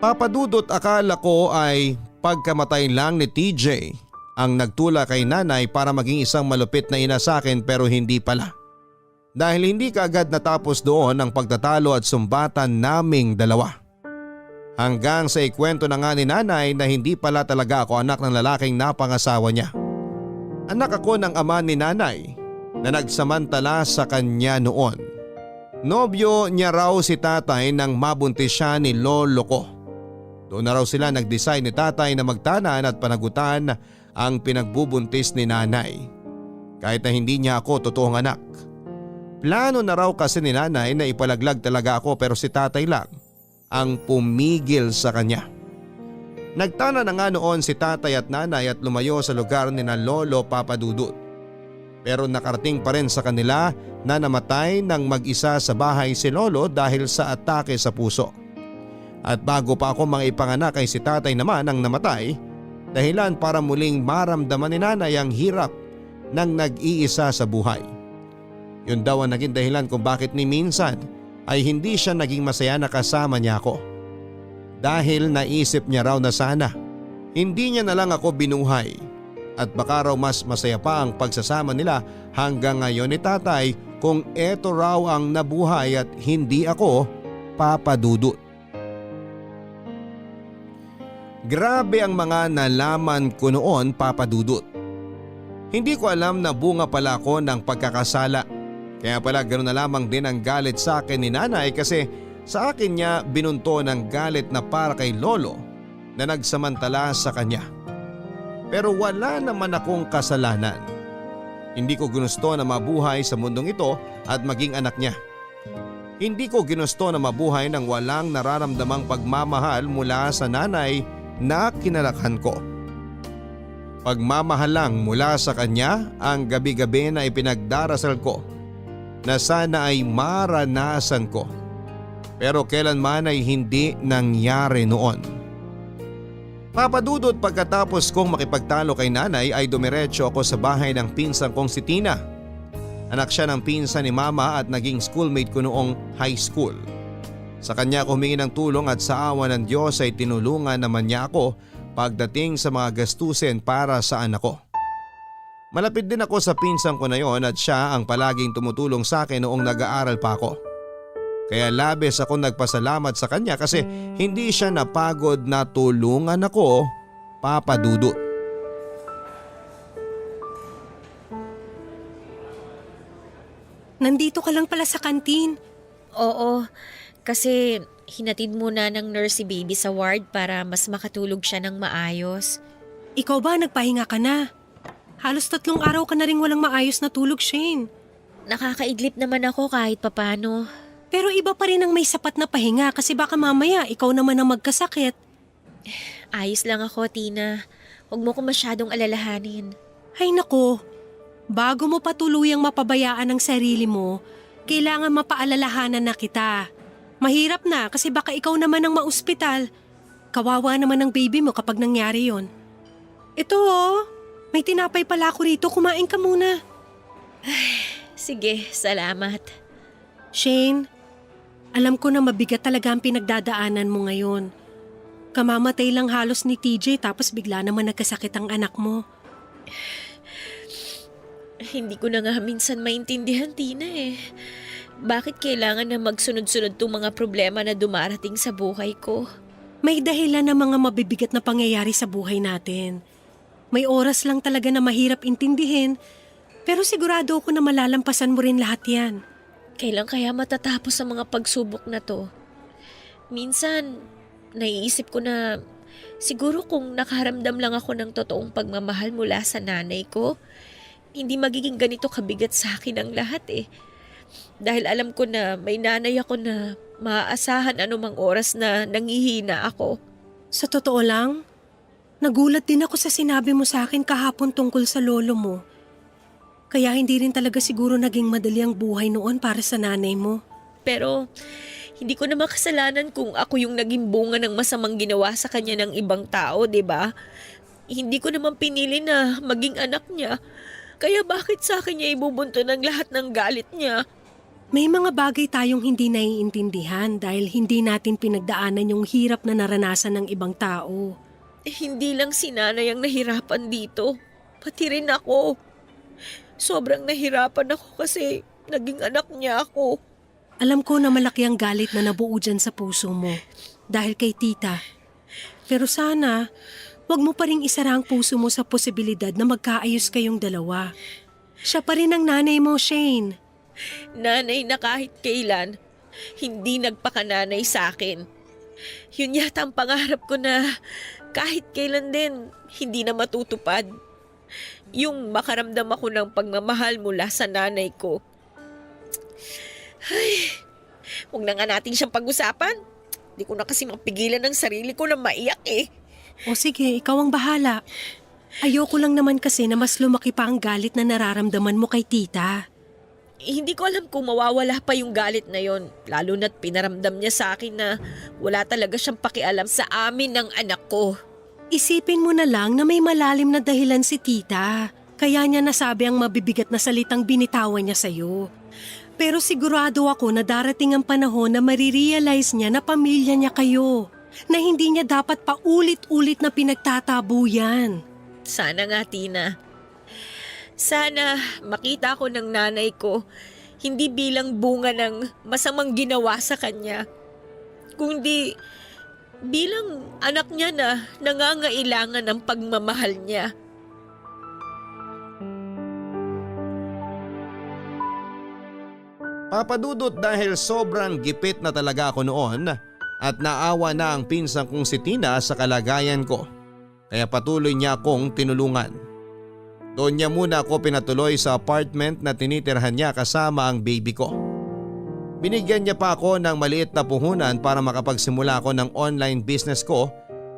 Papadudot, akala ko ay pagkamatay lang ni TJ ang nagtula kay nanay para maging isang malupit na ina sa akin, pero hindi pala. Dahil hindi kaagad natapos doon ang pagtatalo at sumbatan naming dalawa. Hanggang sa ikwento na nga ni nanay na hindi pala talaga ako anak ng lalaking napangasawa niya. Anak ako ng ama ni nanay na nagsamantala sa kanya noon. Nobyo niya raw si tatay nang mabuntis siya ni lolo ko. Doon na raw sila nag-decide ni tatay na magtanan at panagutan ang pinagbubuntis ni nanay. Kahit na hindi niya ako totoong anak. Plano na raw kasi ni nanay na ipalaglag talaga ako, pero si tatay lang ang pumigil sa kanya. Nagtana na nga noon si tatay at nanay at lumayo sa lugar ni na Lolo Papadudut. Pero nakarating pa rin sa kanila na namatay nang mag-isa sa bahay si Lolo dahil sa atake sa puso. At bago pa ako maipanganak ay si tatay naman ang namatay, dahilan para muling maramdaman ni nanay ang hirap ng nag-iisa sa buhay. Yun daw ang naging dahilan kung bakit ni minsan ay hindi siya naging masaya na kasama niya ako. Dahil naisip niya raw na sana hindi niya na lang ako binuhay at baka raw mas masaya pa ang pagsasama nila hanggang ngayon ni tatay kung eto raw ang nabuhay at hindi ako papadudot. Grabe ang mga nalaman ko noon, papadudot. Hindi ko alam na bunga pala ako ng pagkakasala. Kaya pala ganoon na lamang din ang galit sa akin ni nanay, kasi sa akin niya binunto ng galit na para kay lolo na nagsamantala sa kanya. Pero wala naman akong kasalanan. Hindi ko ginusto na mabuhay sa mundong ito at maging anak niya. Hindi ko ginusto na mabuhay nang walang nararamdamang pagmamahal mula sa nanay na kinalakhan ko. Pagmamahal lang mula sa kanya ang gabi-gabi na ipinagdarasal ko na sana ay maranasan ko. Pero kailanman ay hindi nangyari noon. Papadudot, pagkatapos kong makipagtalo kay nanay ay dumiretso ako sa bahay ng pinsan kong si Tina. Anak siya ng pinsan ni mama at naging schoolmate ko noong high school. Sa kanya ako humingi ng tulong at sa awa ng Diyos ay tinulungan naman niya ako pagdating sa mga gastusin para sa anak ko. Malapit din ako sa pinsan ko na yon at siya ang palaging tumutulong sa akin noong nag-aaral pa ako. Kaya labis ako nagpasalamat sa kanya kasi hindi siya napagod na tulungan ako, papadudot. Nandito ka lang pala sa kantin. Oo, kasi hinatid muna ng nurse si baby sa ward para mas makatulog siya ng maayos. Ikaw ba nagpahinga ka na? Halos 3 araw ka na rin walang maayos na tulog, Shane. Nakakaidlip naman ako kahit papano. Pero iba pa rin ang may sapat na pahinga kasi baka mamaya ikaw naman ang magkasakit. Ayos lang ako, Tina. Huwag mo ko masyadong alalahanin. Ay nako, bago mo patuluyang mapabayaan ang sarili mo, kailangan mapaalalahanan na kita. Mahirap na kasi baka ikaw naman ang maospital. Kawawa naman ang baby mo kapag nangyari yon. Ito oh, may tinapay pala ako rito, kumain ka muna. Sige, salamat. Shane, alam ko na mabigat talaga ang pinagdadaanan mo ngayon. Kamamatay lang halos ni TJ tapos bigla naman nagkasakit ang anak mo. Hindi ko na nga minsan maintindihan, Tina eh. Bakit kailangan na magsunod-sunod tong mga problema na dumarating sa buhay ko? May dahilan na mga mabibigat na pangyayari sa buhay natin. May oras lang talaga na mahirap intindihin, pero sigurado ako na malalampasan mo rin lahat yan. Kailan kaya matatapos ang mga pagsubok na to? Minsan, naiisip ko na siguro kung nakaramdam lang ako ng totoong pagmamahal mula sa nanay ko, hindi magiging ganito kabigat sa akin ang lahat eh. Dahil alam ko na may nanay ako na maaasahan anumang oras na nangihina ako. Sa totoo lang, nagulat din ako sa sinabi mo sa akin kahapon tungkol sa lolo mo. Kaya hindi rin talaga siguro naging madali ang buhay noon para sa nanay mo. Pero hindi ko naman kasalanan kung ako yung naging bunga ng masamang ginawa sa kanya ng ibang tao, 'di ba? Hindi ko naman pinili na maging anak niya. Kaya bakit sa akin niya ibubunto ng lahat ng galit niya? May mga bagay tayong hindi naiintindihan dahil hindi natin pinagdaanan yung hirap na naranasan ng ibang tao. Hindi lang si nanay ang nahirapan dito. Pati rin ako. Sobrang nahirapan ako kasi naging anak niya ako. Alam ko na malaki ang galit na nabuo dyan sa puso mo dahil kay tita. Pero sana, wag mo pa ring isara ang puso mo sa posibilidad na magkaayos kayong dalawa. Siya pa rin ang nanay mo, Shane. Nanay na kahit kailan, hindi nagpakananay sa akin. Yun yata ang pangarap ko na kahit kailan din, hindi na matutupad. Yung makaramdam ako ng pagmamahal mula sa nanay ko. Ay, huwag na nga natin siyang pag-usapan. Hindi ko na kasi mapigilan ng sarili ko na maiyak eh. O sige, ikaw ang bahala. Ayoko lang naman kasi na mas lumaki pa ang galit na nararamdaman mo kay tita. Hindi ko alam kung mawawala pa yung galit na yon, lalo na't pinaramdam niya sa akin na wala talaga siyang pakialam sa amin ng anak ko. Isipin mo na lang na may malalim na dahilan si tita. Kaya niya nasabi ang mabibigat na salitang binitawan niya sa'yo. Pero sigurado ako na darating ang panahon na marirealize niya na pamilya niya kayo. Na hindi niya dapat paulit-ulit na pinagtatabu yan. Sana nga, Tina. Sana makita ko ng nanay ko, hindi bilang bunga ng masamang ginawa sa kanya, kundi bilang anak niya na nangangailangan ng pagmamahal niya. Papadudot dahil sobrang gipit na talaga ako noon at naawa na ang pinsang kong si Tina sa kalagayan ko. Kaya patuloy niya akong tinulungan. Doon niya muna ako pinatuloy sa apartment na tinitirhan niya kasama ang baby ko. Binigyan niya pa ako ng maliit na puhunan para makapagsimula ako ng online business ko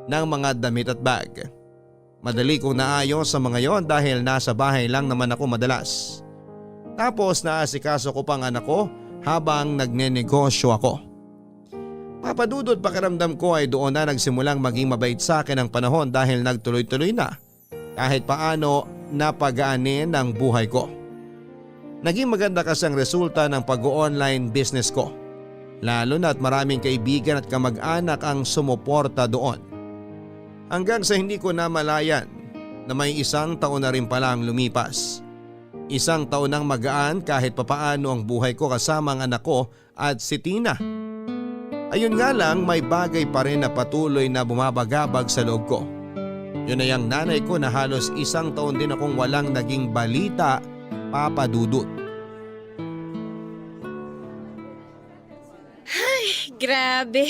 ng mga damit at bag. Madali kong naayos sa mga yon dahil nasa bahay lang naman ako madalas. Tapos naasikaso ko pang anak ko habang nagnenegosyo ako. Papadudot pakiramdam ko ay doon na nagsimulang maging mabait sa akin ang panahon dahil nagtuloy-tuloy na kahit paano napagaanin ang buhay ko. Naging maganda kasi ang resulta ng pag-online business ko. Lalo na at maraming kaibigan at kamag-anak ang sumuporta doon. Hanggang sa hindi ko namalayan na may 1 taon na rin pala ang lumipas. 1 taon nang magaan kahit papaano ang buhay ko kasama ang anak ko at si Tina. Ayun nga lang, may bagay pa rin na patuloy na bumabagabag sa loob ko. Yun ay ang nanay ko na halos 1 taon din akong walang naging balita, papadudot. Ay, grabe.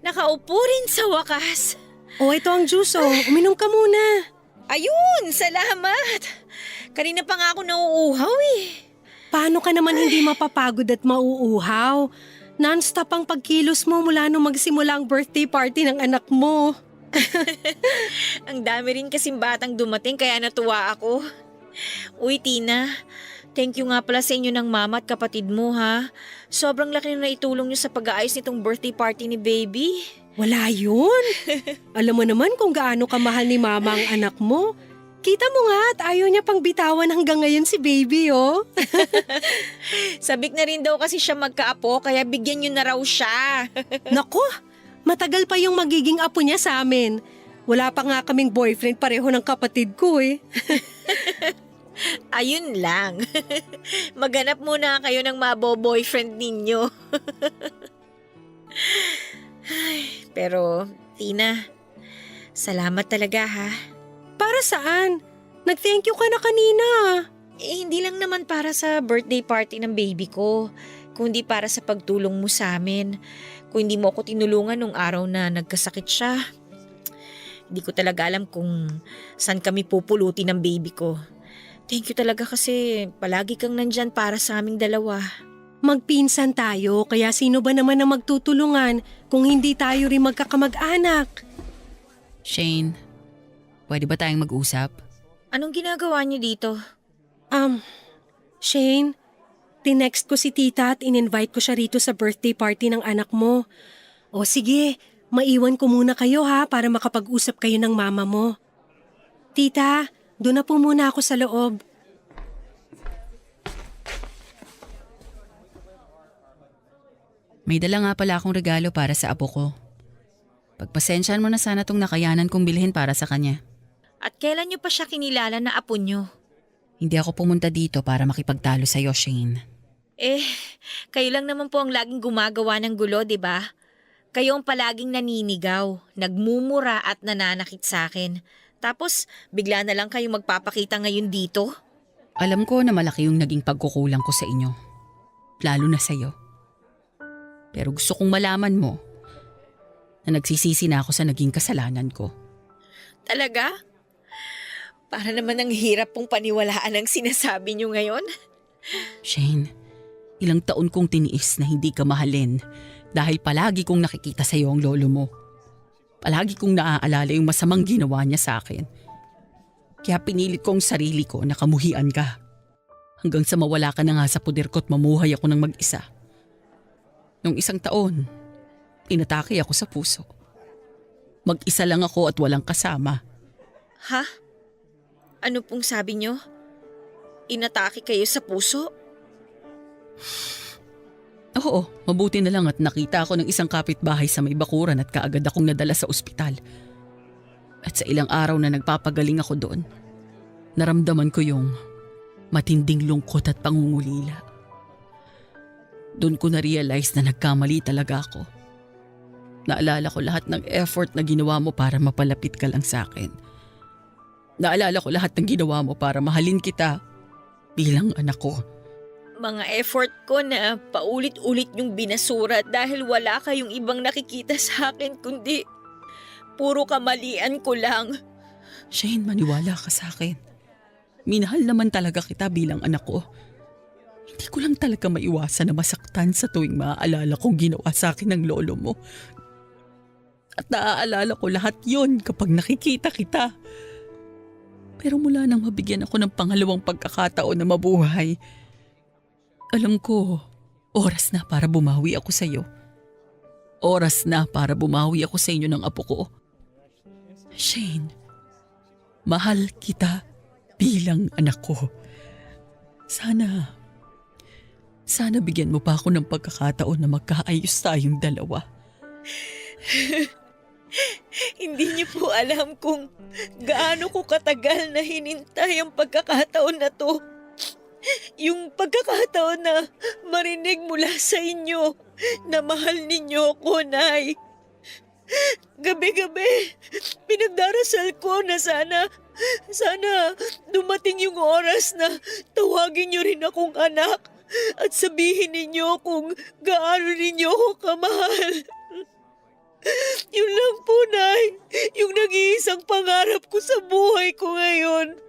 Nakaupo rin sa wakas. O ito ang juice oh, uminom ka muna. Ayun, salamat. Kanina pa nga ako nauuhaw eh. Paano ka naman hindi mapapagod at mauuhaw? Non-stop ang pagkilos mo mula nung magsimula ang birthday party ng anak mo. Ang dami rin kasing batang dumating kaya natuwa ako. Uy Tina, thank you nga pala sa inyo ng mama at kapatid mo ha. Sobrang laki na naitulong nyo sa pag-aayos nitong birthday party ni baby. Wala yun. Alam mo naman kung gaano kamahal ni mama ang anak mo. Kita mo nga at ayaw niya pang bitawan hanggang ngayon si baby oh. Sabik na rin daw kasi siya magkaapo kaya bigyan nyo na raw siya. Naku, matagal pa yung magiging apo niya sa amin. Wala pa nga kaming boyfriend pareho ng kapatid ko eh. Ayun lang. Maghanap muna kayo ng mabo-boyfriend ninyo. Pero Tina, salamat talaga ha. Para saan? Nag-thank you ka na kanina. Hindi lang naman para sa birthday party ng baby ko, kundi para sa pagtulong mo sa amin. Kung hindi mo ako tinulungan nung araw na nagkasakit siya, hindi ko talaga alam kung saan kami pupulutin ng baby ko. Thank you talaga kasi palagi kang nandyan para sa aming dalawa. Magpinsan tayo, kaya sino ba naman ang magtutulungan kung hindi tayo rin magkakamag-anak? Shane, pwede ba tayong mag-usap? Anong ginagawa niyo dito? Shane, tinext ko si tita at in-invite ko siya rito sa birthday party ng anak mo. O sige, maiwan ko muna kayo ha para makapag-usap kayo ng mama mo. Tita, doon na po muna ako sa loob. May dala nga pala akong regalo para sa apo ko. Pagpasensyahan mo na sana tong nakayanan kong bilhin para sa kanya. At kailan niyo pa siya kinilala na apo niyo? Hindi ako pumunta dito para makipagtalo sa'yo, Shane. Kayo lang naman po ang laging gumagawa ng gulo, di ba? Kayo ang palaging naninigaw, nagmumura at nananakit sa akin. Tapos, bigla na lang kayo magpapakita ngayon dito? Alam ko na malaki yung naging pagkukulang ko sa inyo. Lalo na sa'yo. Pero gusto kong malaman mo na nagsisisi na ako sa naging kasalanan ko. Talaga? Para naman ang hirap pong paniwalaan ang sinasabi niyo ngayon. Shane, ilang taon kong tiniis na hindi ka mahalin dahil palagi kong nakikita sa iyo ang lolo mo. Palagi kong naaalala yung masamang ginawa niya sa akin. Kaya pinilit ko ang sarili ko na kamuhian ka. Hanggang sa mawala ka na nga sa puder ko at mamuhay ako ng mag-isa. Nung isang taon, inatake ako sa puso. Mag-isa lang ako at walang kasama. Ha? Ano pong sabi niyo? Inatake kayo sa puso? Oo, mabuti na lang at nakita ako ng isang kapitbahay sa may bakuran at kaagad akong nadala sa ospital. At sa ilang araw na nagpapagaling ako doon, naramdaman ko yung matinding lungkot at pangungulila. Doon ko na-realize na nagkamali talaga ako. Naalala ko lahat ng effort na ginawa mo para mapalapit ka lang sa akin. Naalala ko lahat ng ginawa mo para mahalin kita bilang anak ko. Mga effort ko na paulit-ulit yung binasura dahil wala kayong ibang nakikita sa akin kundi puro kamalian ko lang. Shane, maniwala ka sa akin. Minahal naman talaga kita bilang anak ko. Hindi ko lang talaga maiwasan na masaktan sa tuwing maaalala kong ginawa sa akin ng lolo mo. At naaalala ko lahat yon kapag nakikita kita. Pero mula nang mabigyan ako ng pangalawang pagkakataon na mabuhay, alam ko, oras na para bumawi ako sa iyo. Oras na para bumawi ako sa inyo ng apo ko. Shane, mahal kita bilang anak ko. Sana bigyan mo pa ako ng pagkakataon na magkaayos tayong dalawa. Hindi niyo po alam kung gaano ko katagal na hinintay ang pagkakataon na to. Yung pagkakataon na marinig mula sa inyo na mahal ninyo ako, Nay. Gabi-gabi, pinagdarasal ko na sana dumating yung oras na tawagin niyo rin akong anak at sabihin ninyo kung gaano ninyo ako kamahal. Yun lang po, Nay. Yung nag-iisang pangarap ko sa buhay ko ngayon.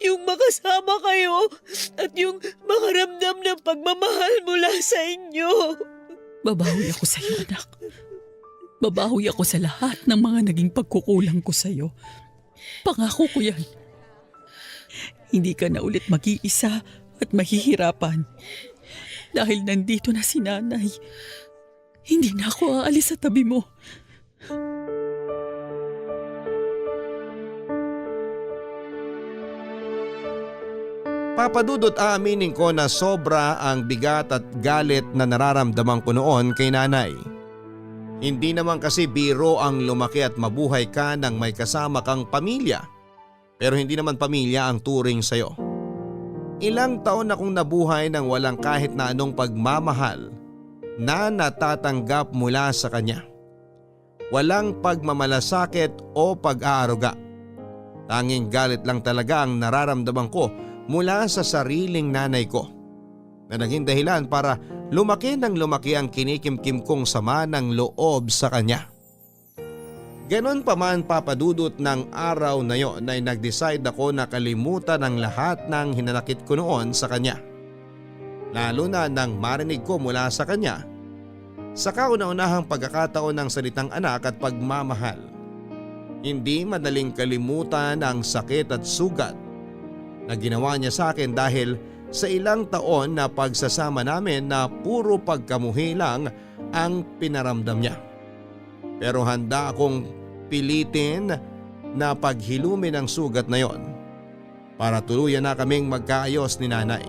Yung makasama kayo at yung makaramdam ng pagmamahal mula sa inyo. Babawi ako sa iyo, anak. Babawi ako sa lahat ng mga naging pagkukulang ko sa iyo. Pangako ko yan. Hindi ka na ulit mag-iisa at mahihirapan. Dahil nandito na si Nanay. Hindi na ako aalis sa tabi mo. Papadudot, aaminin ko na sobra ang bigat at galit na nararamdaman ko noon kay nanay. Hindi naman kasi biro ang lumaki at mabuhay ka nang may kasama kang pamilya. Pero hindi naman pamilya ang turing sa'yo. Ilang taon akong nabuhay nang walang kahit na anong pagmamahal na natatanggap mula sa kanya. Walang pagmamalasakit o pag-aaruga. Tanging galit lang talaga ang nararamdaman ko mula sa sariling nanay ko na naging dahilan para lumaki ng lumaki ang kinikimkim kong sama ng loob sa kanya. Ganon pa man papadudot ng araw na yon ay nag-decide ako na kalimutan ang lahat ng hinanakit ko noon sa kanya. Lalo na nang marinig ko mula sa kanya sa kauna-unahang pagkakataon ng salitang anak at pagmamahal. Hindi madaling kalimutan ang sakit at sugat na ginawa niya sa akin dahil sa ilang taon na pagsasama namin na puro pagkamuhi lang ang pinaramdam niya. Pero handa akong pilitin na paghilumin ang sugat na yon para tuluyan na kaming magkaayos ni nanay.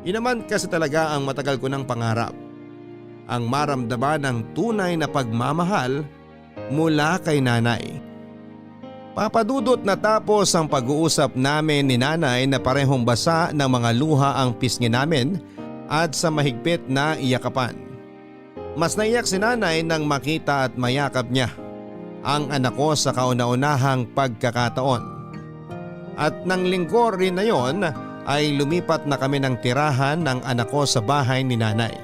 Yun naman kasi talaga ang matagal ko ng pangarap. Ang maramdaman ng tunay na pagmamahal mula kay nanay. Papadudot na tapos ang pag-uusap namin ni nanay na parehong basa ng mga luha ang pisngi namin at sa mahigpit na iyakapan. Mas naiyak si nanay nang makita at mayakap niya ang anak ko sa kauna-unahang pagkakataon. At nang linggo rin na yon ay lumipat na kami ng tirahan ng anak ko sa bahay ni nanay.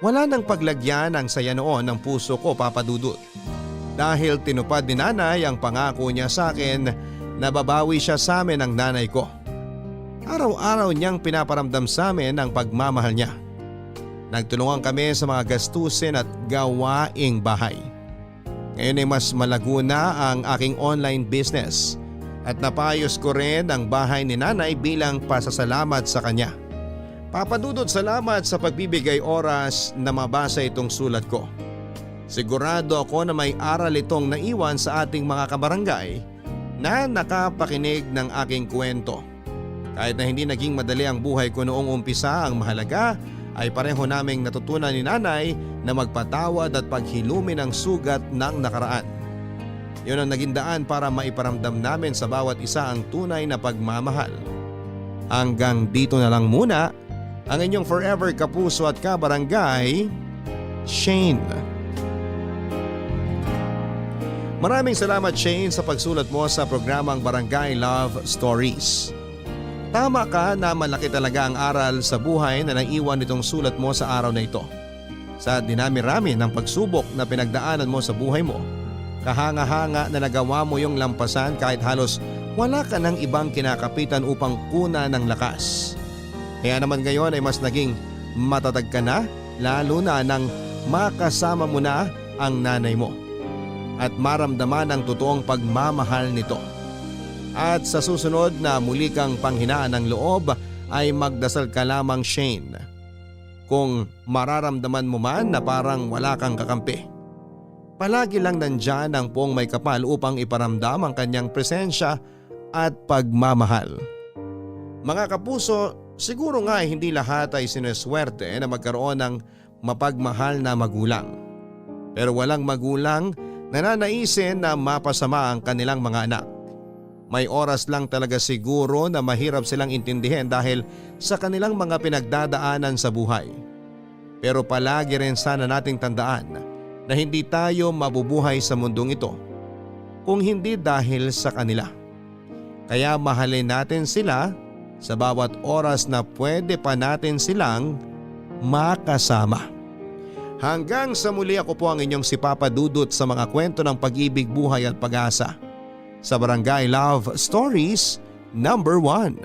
Wala nang paglagyan ang saya noon ng puso ko, papadudot. Dahil tinupad ni nanay ang pangako niya sa akin na babawi siya sa amin ng nanay ko. Araw-araw niyang pinaparamdam sa amin ang pagmamahal niya. Nagtulungan kami sa mga gastusin at gawaing bahay. Ngayon ay mas malago na ang aking online business at napayos ko rin ang bahay ni nanay bilang pasasalamat sa kanya. Papadudot, salamat sa pagbibigay oras na mabasa itong sulat ko. Sigurado ako na may aral itong naiwan sa ating mga kabarangay na nakapakinig ng aking kwento. Kahit na hindi naging madali ang buhay ko noong umpisa, ang mahalaga ay pareho naming natutunan ni nanay na magpatawad at paghilumin ang sugat ng nakaraan. Yun ang naging daan para maiparamdam namin sa bawat isa ang tunay na pagmamahal. Hanggang dito na lang muna ang inyong forever kapuso at kabarangay, Shane. Maraming salamat, Shane, sa pagsulat mo sa programang Barangay Love Stories. Tama ka na malaki talaga ang aral sa buhay na naiwan nitong sulat mo sa araw na ito. Sa dinami-rami ng pagsubok na pinagdaanan mo sa buhay mo, kahanga-hanga na nagawa mo yung lampasan kahit halos wala ka ng ibang kinakapitan upang kuna ng lakas. Kaya naman ngayon ay mas naging matatag ka na, lalo na nang makasama mo na ang nanay mo at maramdaman ang totoong pagmamahal nito. At sa susunod na muli kang panghinaan ng loob ay magdasal ka lamang, Shane. Kung mararamdaman mo man na parang wala kang kakampi, palagi lang nandyan ang Poong May Kapal upang iparamdam ang kanyang presensya at pagmamahal. Mga kapuso, siguro nga ay hindi lahat ay sineswerte na magkaroon ng mapagmahal na magulang. Pero walang magulang na nanaisin na mapasama ang kanilang mga anak. May oras lang talaga siguro na mahirap silang intindihin dahil sa kanilang mga pinagdadaanan sa buhay. Pero palagi rin sana nating tandaan na hindi tayo mabubuhay sa mundong ito kung hindi dahil sa kanila. Kaya mahalin natin sila sa bawat oras na pwede pa natin silang makasama. Hanggang sa muli, ako po ang inyong si Papa Dudut sa mga kwento ng pag-ibig, buhay at pag-asa sa Barangay Love Stories number 1.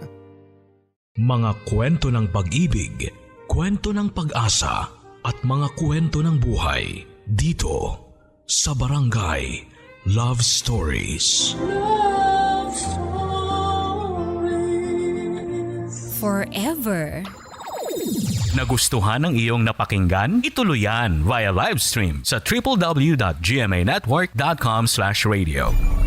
Mga kwento ng pag-ibig, kwento ng pag-asa at mga kwento ng buhay dito sa Barangay Love Stories. Love Stories. Forever. Nagustuhan ng iyong napakinggan? Ituloy yan via live stream sa www.gmanetwork.com/radio.